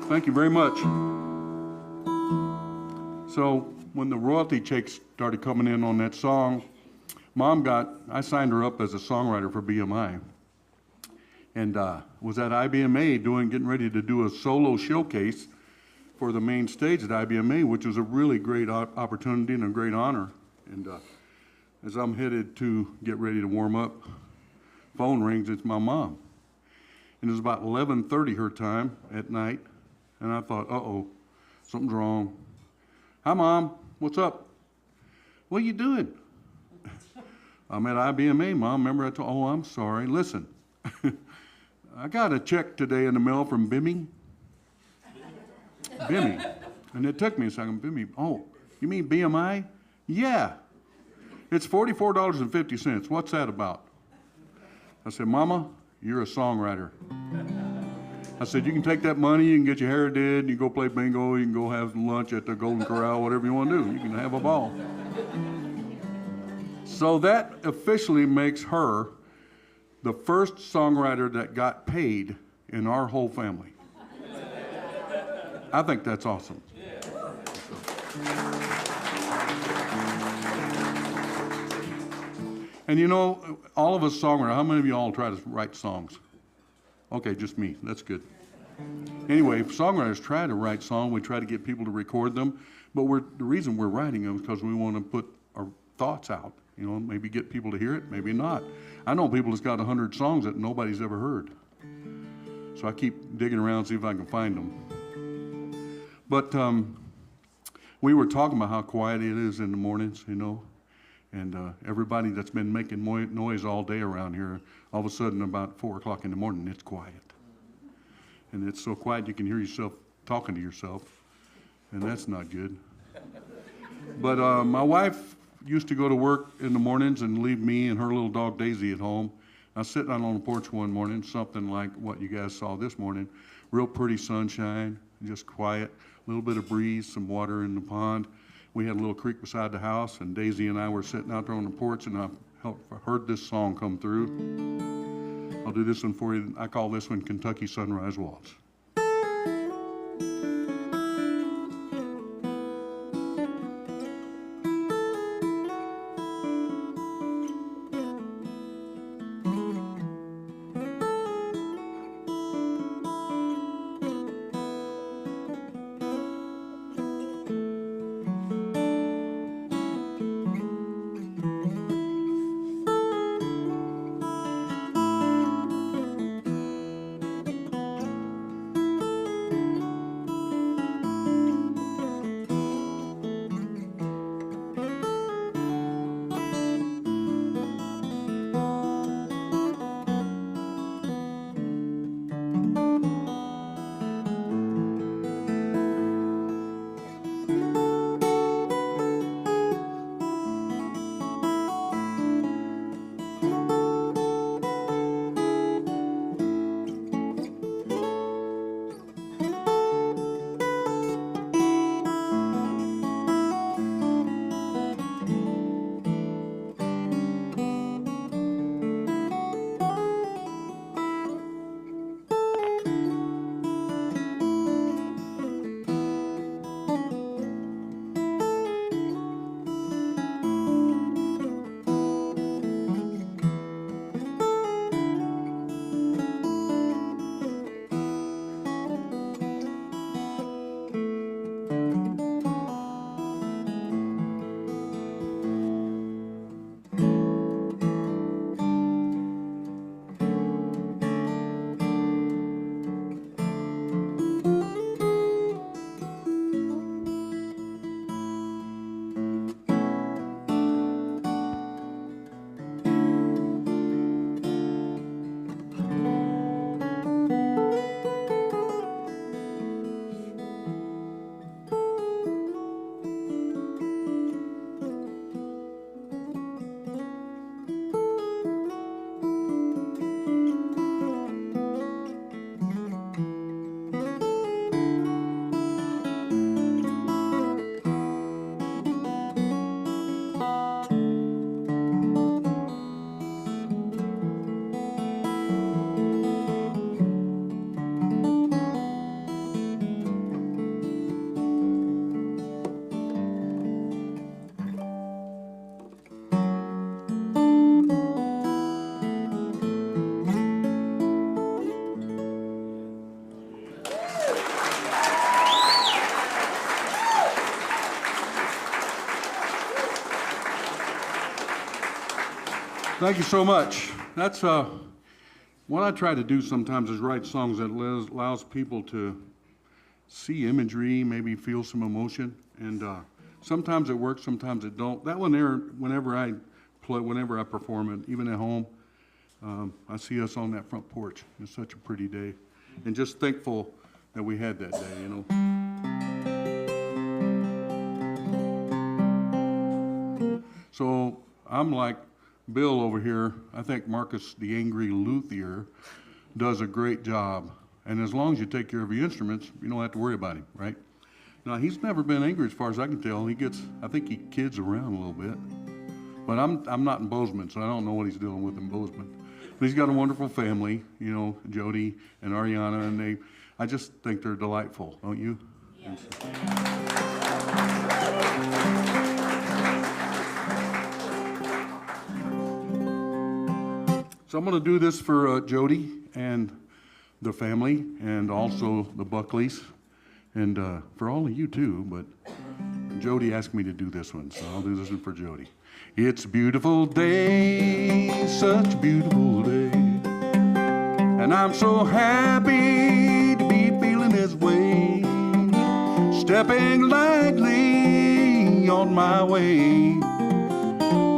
Thank you very much. So when the royalty checks started coming in on that song, I signed her up as a songwriter for BMI. And was at IBMA getting ready to do a solo showcase for the main stage at IBMA, which was a really great opportunity and a great honor. And as I'm headed to get ready to warm up, phone rings, it's my mom. And it was about 11:30 her time at night, and I thought, uh-oh, something's wrong. Hi, Mom, what's up? What are you doing? I'm at IBMA, Mom. Remember I told, oh, I'm sorry. Listen, I got a check today in the mail from Bimmy. Bimmy. And it took me a second. Bimmy, oh, you mean BMI? Yeah. It's $44.50. What's that about? I said, Mama, you're a songwriter. I said, you can take that money, you can get your hair did, you can go play bingo, you can go have lunch at the Golden Corral, whatever you want to do. You can have a ball. So that officially makes her the first songwriter that got paid in our whole family. I think that's awesome. And you know, all of us songwriters, how many of you all try to write songs? Okay, just me, that's good. Anyway, songwriters try to write songs, we try to get people to record them, but the reason we're writing them is because we want to put our thoughts out. You know, maybe get people to hear it, maybe not. I know people that's got 100 songs that nobody's ever heard. So I keep digging around, see if I can find them. But we were talking about how quiet it is in the mornings, you know, and everybody that's been making noise all day around here, all of a sudden about 4 o'clock in the morning, it's quiet. And it's so quiet you can hear yourself talking to yourself, and that's not good. But my wife used to go to work in the mornings and leave me and her little dog Daisy at home. I was sitting out on the porch one morning, something like what you guys saw this morning, real pretty sunshine, just quiet, a little bit of breeze, some water in the pond. We had a little creek beside the house, and Daisy and I were sitting out there on the porch, and I heard this song come through. I'll do this one for you. I call this one Kentucky Sunrise Waltz. Thank you so much. That's what I try to do sometimes is write songs that allows people to see imagery, maybe feel some emotion, and sometimes it works, sometimes it don't. That one there, whenever I perform it, even at home, I see us on that front porch. It's such a pretty day, and just thankful that we had that day, you know. So I'm like Bill over here. I think Marcus, the angry luthier, does a great job. And as long as you take care of your instruments, you don't have to worry about him, right? Now, he's never been angry as far as I can tell. I think he kids around a little bit. But I'm not in Bozeman, so I don't know what he's dealing with in Bozeman. But he's got a wonderful family, you know, Jody and Ariana, and I just think they're delightful, don't you? Yes. So I'm going to do this for Jody and the family, and also the Buckleys, and for all of you too, but Jody asked me to do this one, so I'll do this one for Jody. It's a beautiful day, such a beautiful day, and I'm so happy to be feeling this way, stepping lightly on my way,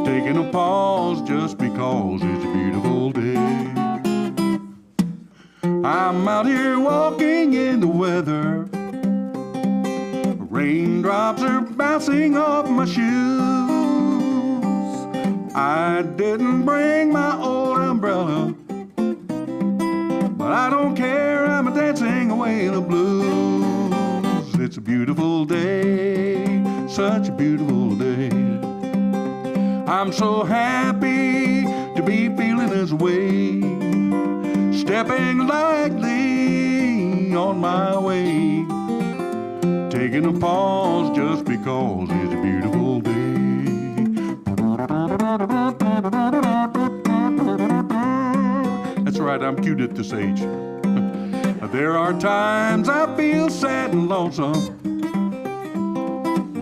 taking a pause just because it's a beautiful day. I'm out here walking in the weather, raindrops are bouncing off my shoes. I didn't bring my old umbrella, but I don't care, I'm dancing away the blues. It's a beautiful day, such a beautiful day. I'm so happy to be feeling this way, stepping lightly on my way, taking a pause just because it's a beautiful day. That's right, I'm cute at this age. There are times I feel sad and lonesome.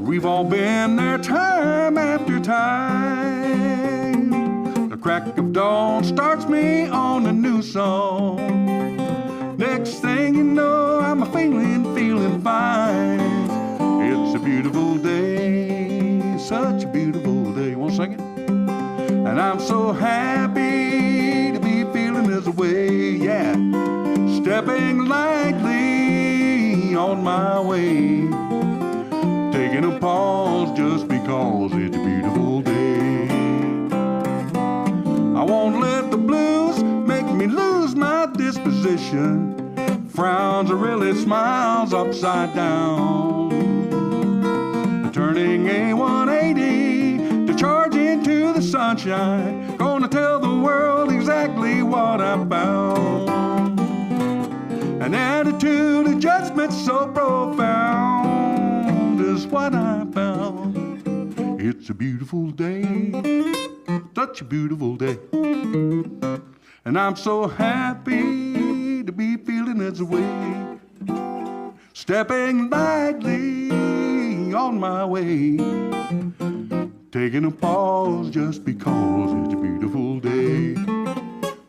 We've all been there time after time. The crack of dawn starts me on a new song. Next thing you know, I'm feeling fine. It's a beautiful day, such a beautiful day. Want to sing it? And I'm so happy to be feeling this way, yeah. Stepping lightly on my way, taking a pause just because it's a beautiful day. I won't let the blues make me lose my disposition. Frowns are really smiles upside down. Turning a 180 to charge into the sunshine. Gonna tell the world exactly what I found. An attitude adjustment so profound is what I found. It's a beautiful day, such a beautiful day. And I'm so happy to be feeling this way, stepping lightly on my way, taking a pause just because it's a beautiful day.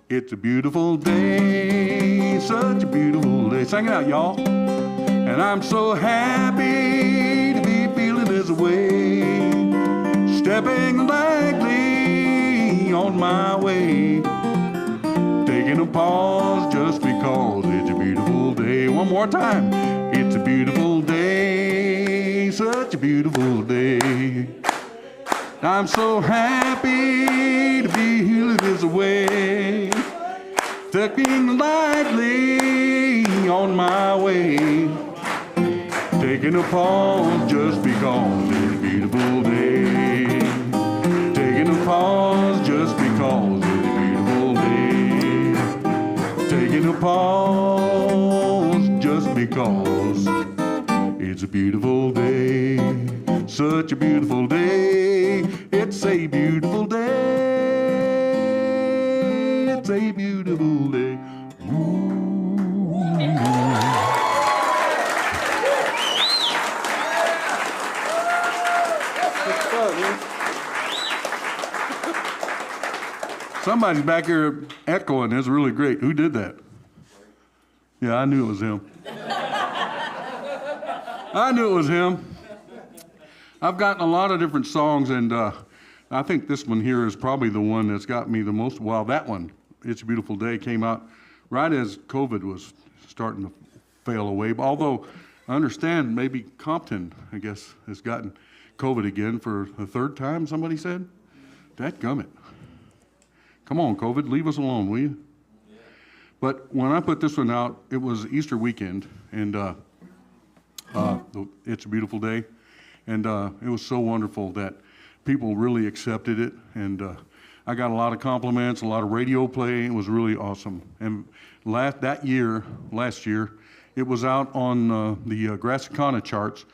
It's a beautiful day, such a beautiful day. Sing it out, y'all. And I'm so happy to be feeling this way, stepping lightly on my way, taking a pause just because it's a beautiful day. One more time. It's a beautiful day, such a beautiful day. I'm so happy to be feeling this way, stepping lightly on my way, taking a pause just because it's a beautiful day, taking a pause just because it's a beautiful day, taking a pause just because it's a beautiful day, such a beautiful day. It's a beautiful day, it's a beautiful day. Ooh. Somebody's back here echoing. That's really great. Who did that? Yeah, I knew it was him. I knew it was him. I've gotten a lot of different songs, and I think this one here is probably the one that's got me the most. Well, that one, It's a Beautiful Day, came out right as COVID was starting to fail away. Although I understand maybe Compton, I guess, has gotten COVID again for the third time, somebody said. Dadgummit. Come on, COVID, leave us alone, will you? Yeah. But when I put this one out, it was Easter weekend, and It's a Beautiful Day. And it was so wonderful that people really accepted it. And I got a lot of compliments, a lot of radio play. It was really awesome. And last year, it was out on the Grassicana charts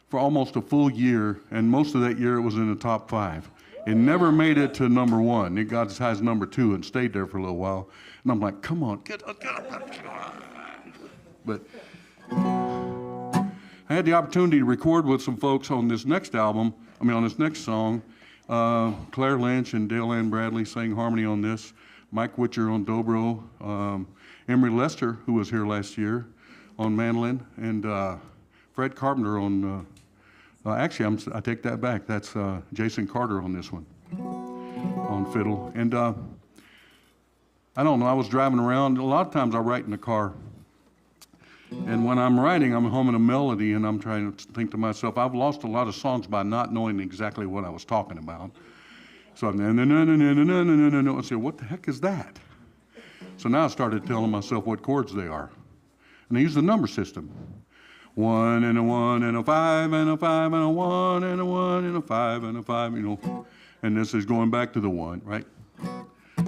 for almost a full year. And most of that year, it was in the top 5. It never made it to number 1. It got as high as number 2 and stayed there for a little while. And I'm like, come on, get up. But I had the opportunity to record with some folks on this next album, on this next song. Claire Lynch and Dale Ann Bradley sang harmony on this. Mike Witcher on dobro. Emery Lester, who was here last year, on mandolin. And Fred Carpenter on, actually, I take that back. That's Jason Carter on this one, on fiddle. And I don't know, I was driving around. A lot of times I write in the car. And when I'm writing, I'm humming a melody, and I'm trying to think to myself, I've lost a lot of songs by not knowing exactly what I was talking about. So I'm, I said, what the heck is that? So now I started telling myself what chords they are. And I use the number system. 1 and a 1 and a 5 and a 5 and a 1 and a 1 and a 5 and a 5, And this is going back to the 1, right?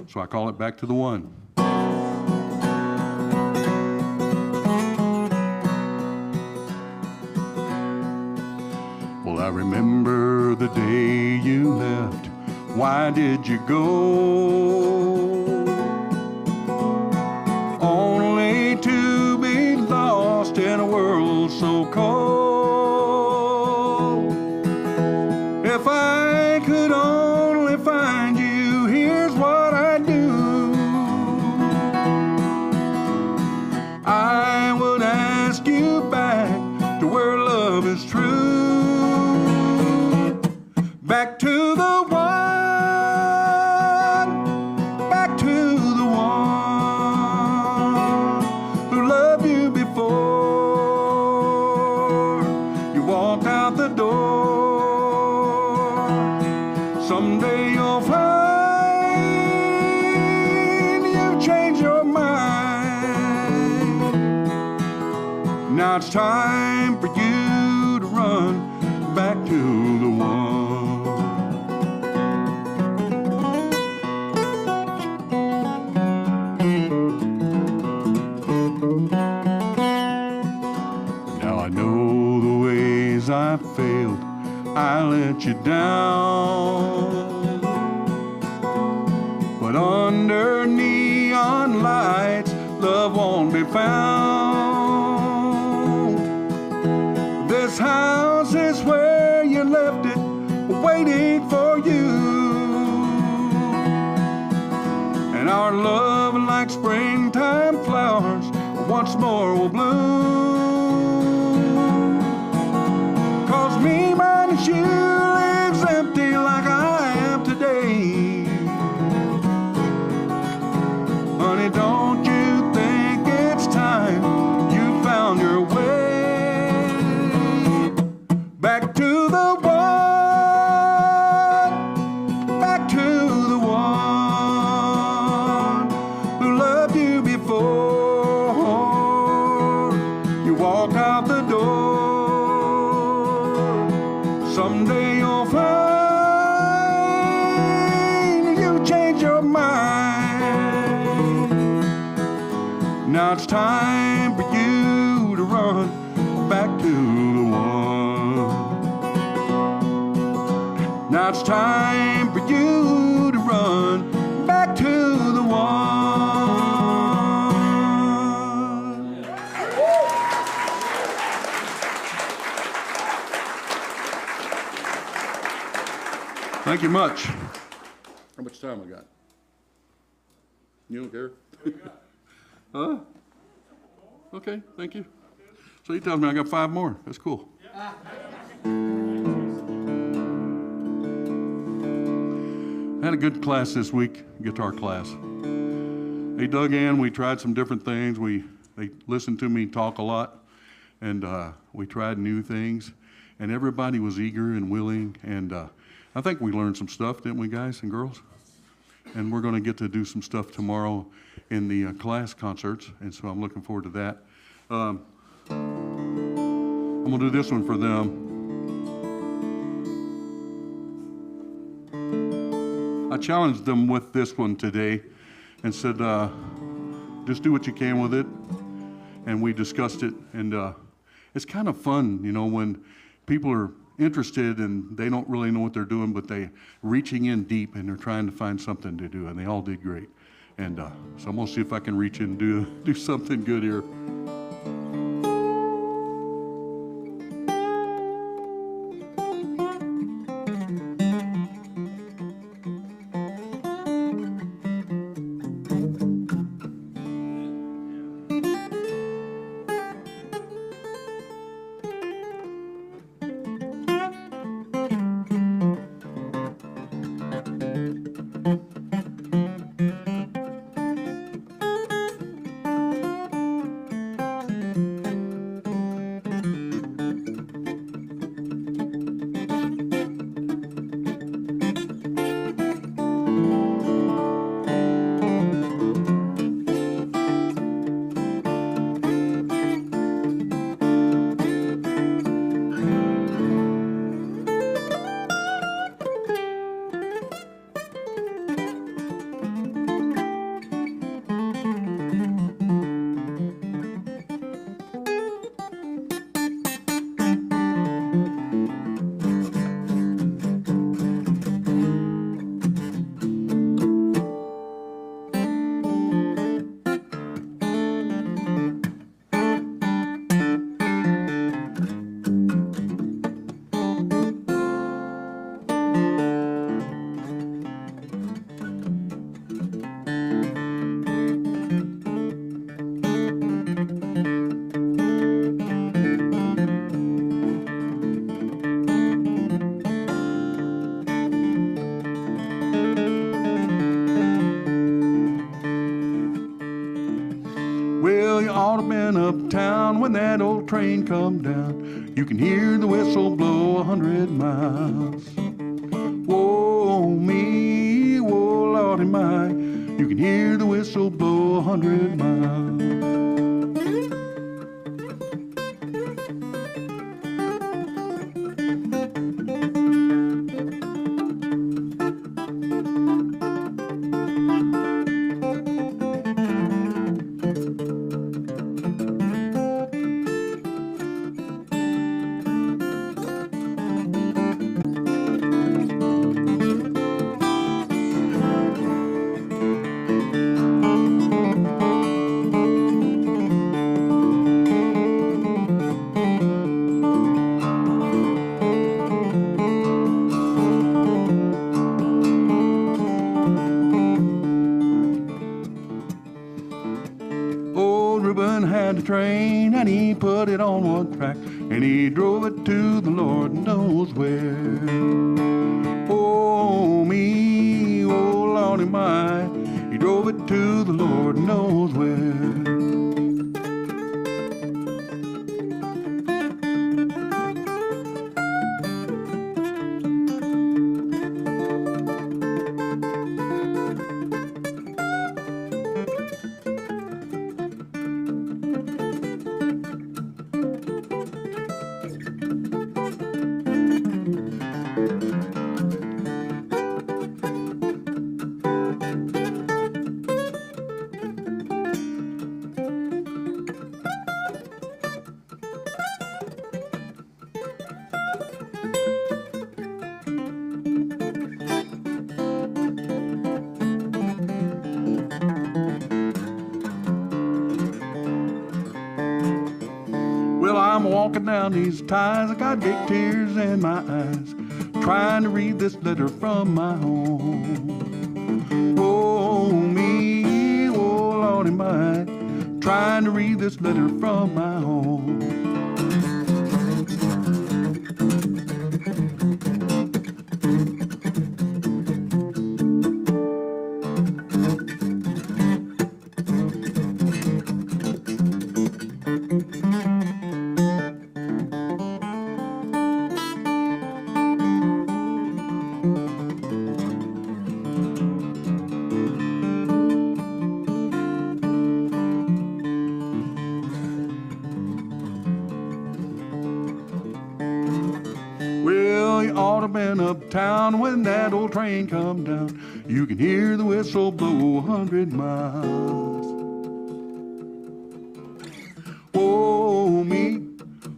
So I call it back to the 1. Well, I remember the day you left. Why did you go? Only to be lost in a world so cold. If I could only find you, here's what I'd do. I would ask you back to where love is true. Back to the one, back to the one who loved you before you walked out the door. Someday you'll find you've changed your mind. Now it's time for you to run back to the one. I failed, I let you down. But under neon lights, love won't be found. This house is where you left it, waiting for you. And our love, like springtime flowers, once more will bloom. Me minus you lives empty like I am today. Honey, don't you think it's time you found your way back to the one, back to the one who loved you before you walked out the door. Someday you'll find you've changed your mind. Now it's time for you to run back to the one. Now it's time for you to run back to the one. Thank you much. How much time I got? You don't care? Huh? Okay, thank you. So he tells me I got 5 more. That's cool. I had a good class this week, guitar class. They dug in, we tried some different things. They listened to me talk a lot, and we tried new things, and everybody was eager and willing, and I think we learned some stuff, didn't we, guys and girls? And we're going to get to do some stuff tomorrow in the class concerts, and so I'm looking forward to that. I'm going to do this one for them. I challenged them with this one today and said, just do what you can with it. And we discussed it, and it's kind of fun, you know, when people are interested and they don't really know what they're doing, but they're reaching in deep and they're trying to find something to do, and they all did great. And so I'm gonna see if I can reach in and do something good here. Uptown when that old train come down, you can hear the whistle blow 100 miles. Whoa, me, whoa, Lordy my, you can hear the whistle blow 100 miles. Train and he put it on one track and he drove it to the Lord knows where. Oh me, oh Lordy my, he drove it to the Lord knows where. Walking down these ties, I got big tears in my eyes, trying to read this letter from my home. Oh me, am I, trying to read this letter from my home. Well, you ought to been uptown when that old train come down. You can hear the whistle blow 100 miles. Oh, me,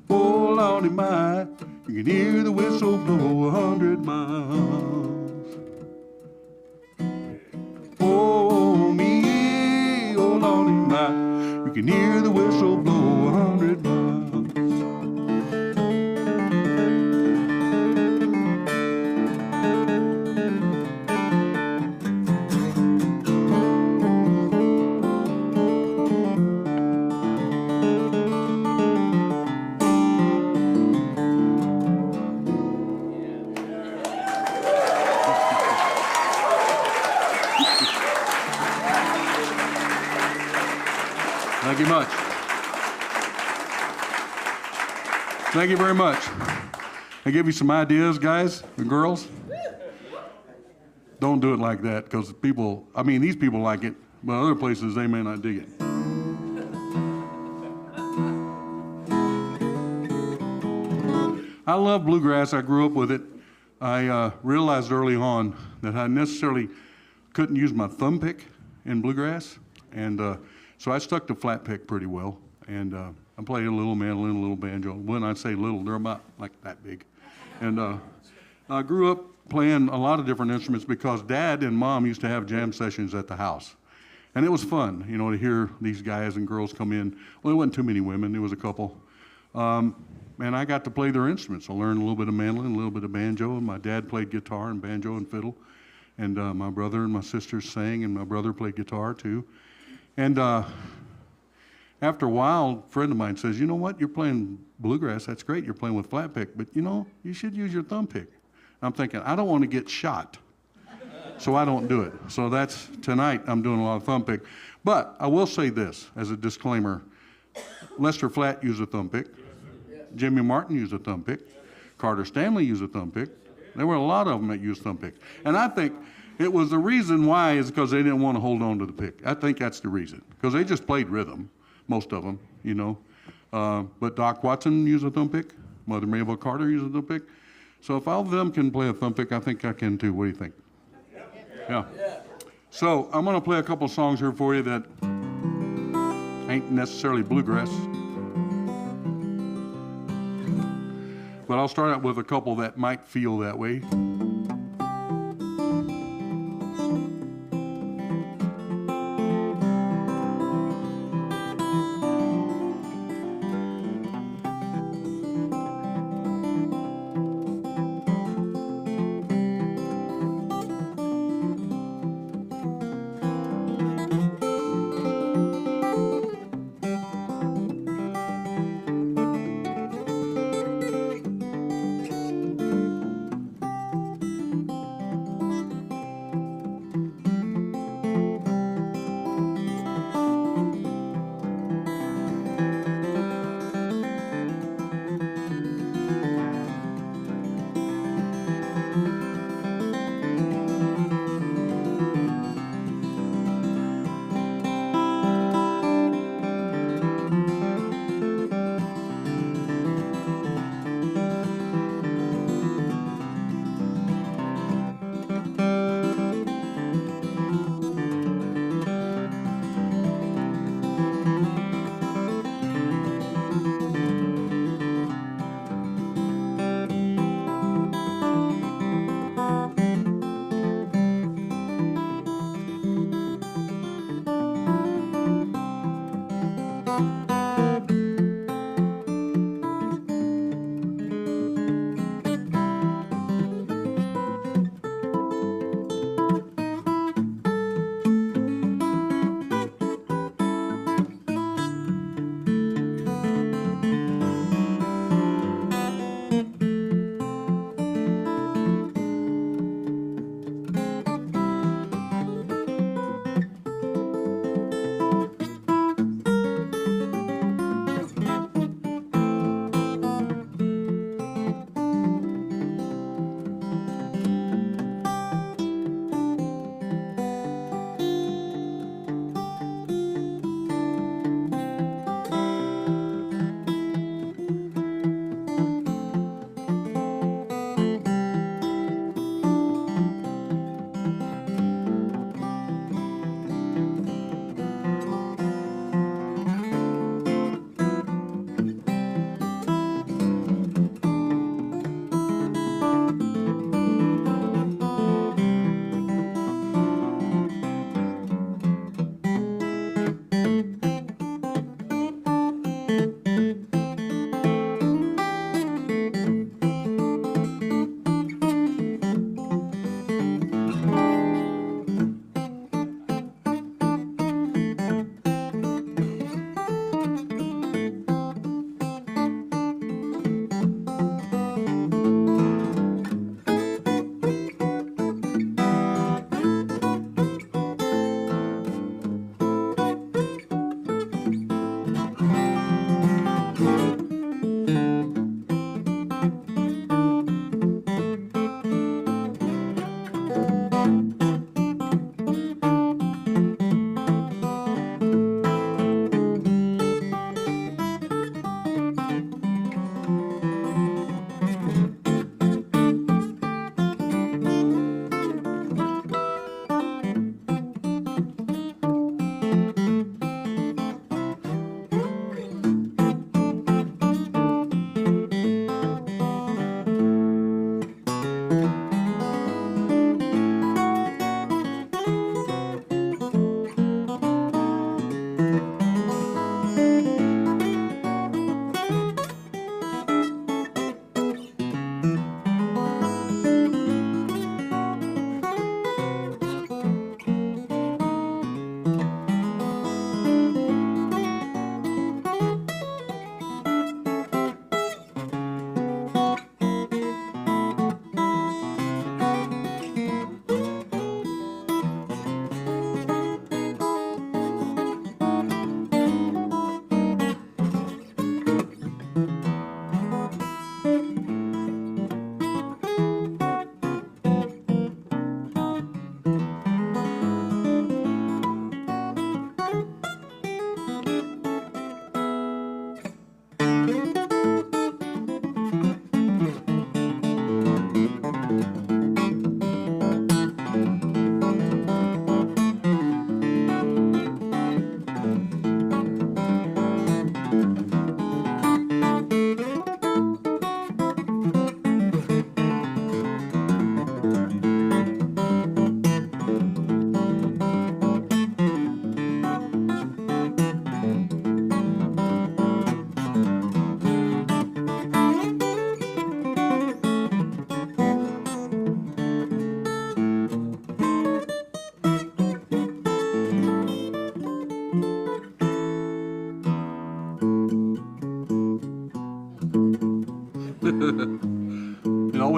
oh, Lordy, my, you can hear the whistle blow 100 miles. Oh, me, oh, Lordy, my, you can hear the whistle blow 100 miles. Thank you much. Thank you very much. I give you some ideas, guys and girls. Don't do it like that, because people, I mean, these people like it, but other places they may not dig it. I love bluegrass. I grew up with it. I realized early on that I necessarily couldn't use my thumb pick in bluegrass, and so I stuck to flat pick pretty well. And I played a little mandolin, a little banjo. When I say little, they're about like that big. And I grew up playing a lot of different instruments because Dad and Mom used to have jam sessions at the house. And it was fun, you know, to hear these guys and girls come in. Well, there wasn't too many women, there was a couple. And I got to play their instruments. I learned a little bit of mandolin, a little bit of banjo, and my dad played guitar and banjo and fiddle. And my brother and my sisters sang, and my brother played guitar too. And after a while, a friend of mine says, you know what, you're playing bluegrass, that's great, you're playing with flat pick, but you know, you should use your thumb pick. I'm thinking, I don't want to get shot, so I don't do it. So that's, tonight, I'm doing a lot of thumb pick. But I will say this, as a disclaimer, Lester Flatt used a thumb pick, Jimmy Martin used a thumb pick, Carter Stanley used a thumb pick. There were a lot of them that used thumb picks. And I think it was the reason why is because they didn't want to hold on to the pick. I think that's the reason, because they just played rhythm, most of them, you know. But Doc Watson used a thumb pick, Mother Mabel Carter used a thumb pick. So if all of them can play a thumb pick, I think I can too. What do you think? Yeah. So I'm going to play a couple songs here for you that ain't necessarily bluegrass. But I'll start out with a couple that might feel that way.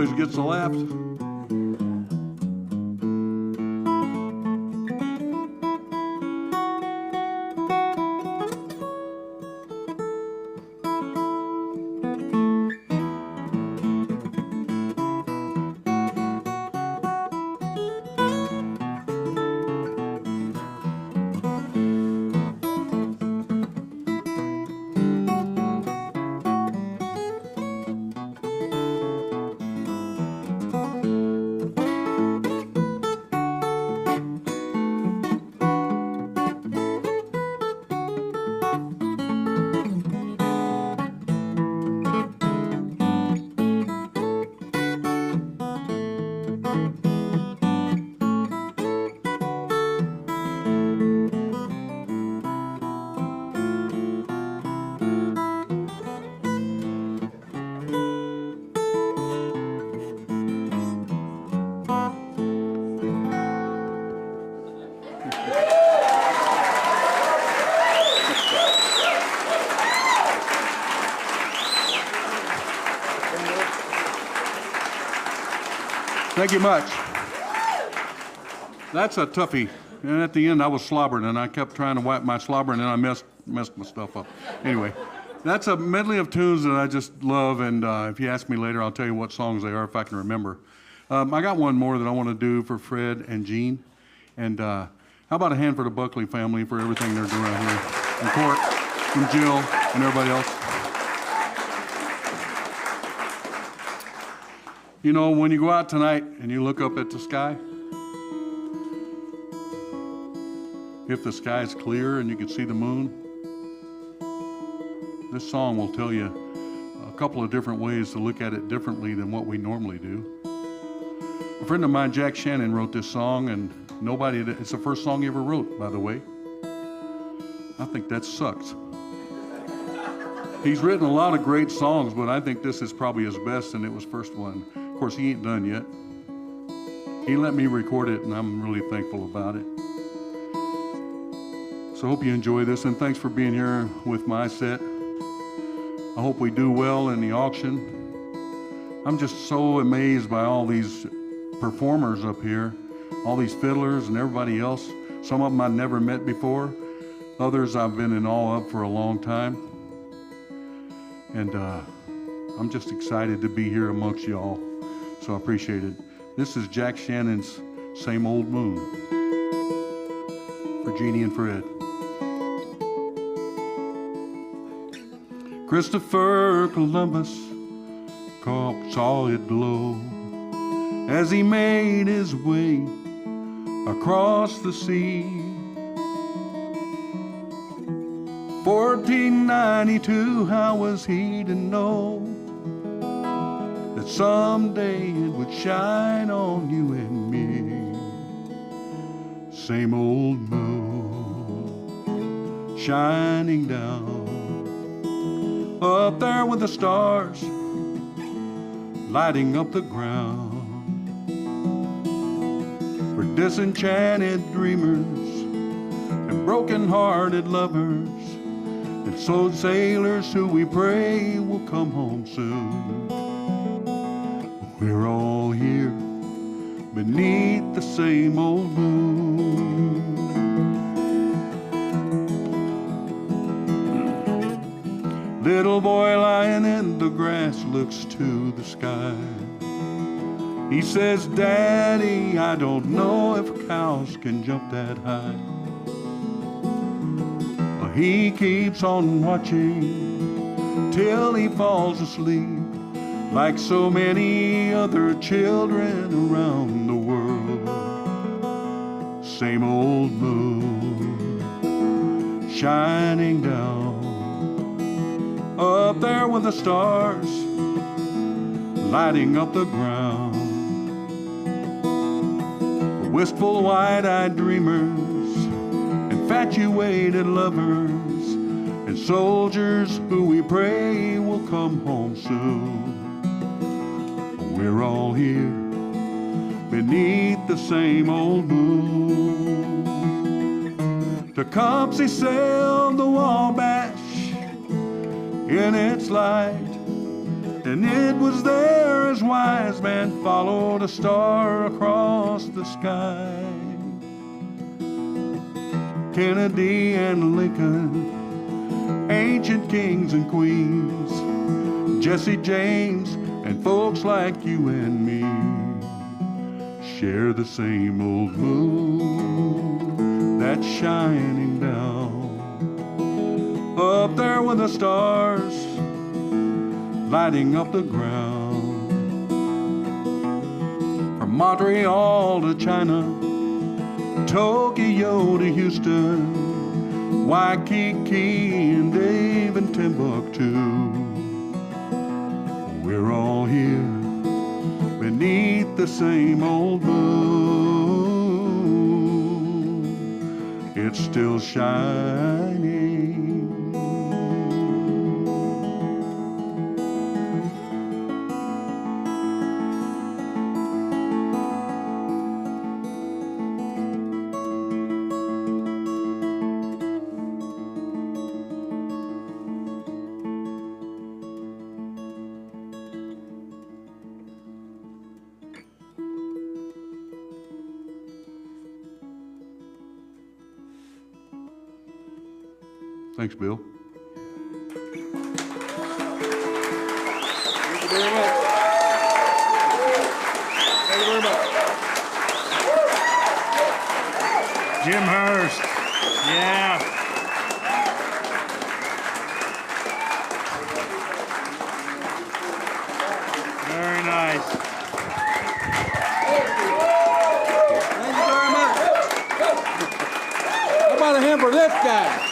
always gets the laughs. Thank you much. That's a toughie. And at the end, I was slobbering, and I kept trying to wipe my slobber, and then I messed my stuff up. Anyway, that's a medley of tunes that I just love, and if you ask me later, I'll tell you what songs they are if I can remember. I got one more that I want to do for Fred and Jean. And how about a hand for the Buckley family for everything they're doing out here? And Court, and Jill, and everybody else. You know, when you go out tonight and you look up at the sky, if the sky is clear and you can see the moon, this song will tell you a couple of different ways to look at it differently than what we normally do. A friend of mine, Jack Shannon, wrote this song, and it's the first song he ever wrote, by the way. I think that sucks. He's written a lot of great songs, but I think this is probably his best, and it was first one. Of course, he ain't done yet. He let me record it, and I'm really thankful about it. So I hope you enjoy this, and thanks for being here with my set. I hope we do well in the auction. I'm just so amazed by all these performers up here, all these fiddlers and everybody else. Some of them I've never met before. Others I've been in awe of for a long time. And I'm just excited to be here amongst y'all. So I appreciate it. This is Jack Shannon's Same Old Moon for Jeannie and Fred. Christopher Columbus saw it glow as he made his way across the sea. 1492, how was he to know that someday it would shine on you and me? Same old moon shining down up there with the stars lighting up the ground for disenchanted dreamers and broken-hearted lovers, and so sailors who we pray will come home soon. We're all here beneath the same old moon. Little boy lying in the grass looks to the sky. He says, Daddy, I don't know if cows can jump that high. But he keeps on watching till he falls asleep, like so many other children around the world. Same old moon shining down up there with the stars lighting up the ground. For wistful wide-eyed dreamers, infatuated lovers, and soldiers who we pray will come home soon. We're all here beneath the same old moon. Tecumseh sailed the Wabash in its light And it was there as wise men followed a star across the sky. Kennedy and Lincoln, ancient kings and queens, Jesse James and folks like you and me share the same old moon that's shining down. Up there with the stars lighting up the ground. From Montreal to China, Tokyo to Houston, Waikiki and Dave and Timbuktu. We're all here beneath the same old moon. It's still shining. Thanks, Bill. Thank you very much. Thank you very much. Jim Hurst. Yeah. Very nice. Thank you very much. How about a hand for this guy?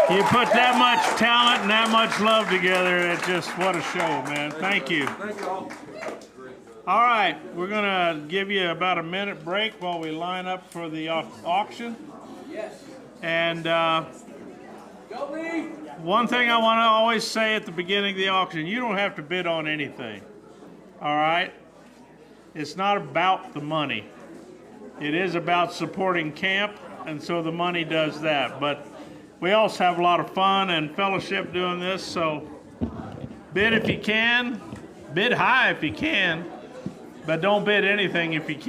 You put that much talent and that much love together, it just, what a show, man. Thank you. Thank you all. All right, we're gonna give you about a minute break while we line up for the auction. Yes. And Go me. one thing I wanna always say at the beginning of the auction, you don't have to bid on anything, all right? It's not about the money. It is about supporting camp, and so the money does that. But we also have a lot of fun and fellowship doing this, so bid if you can, bid high if you can, but don't bid anything if you can't.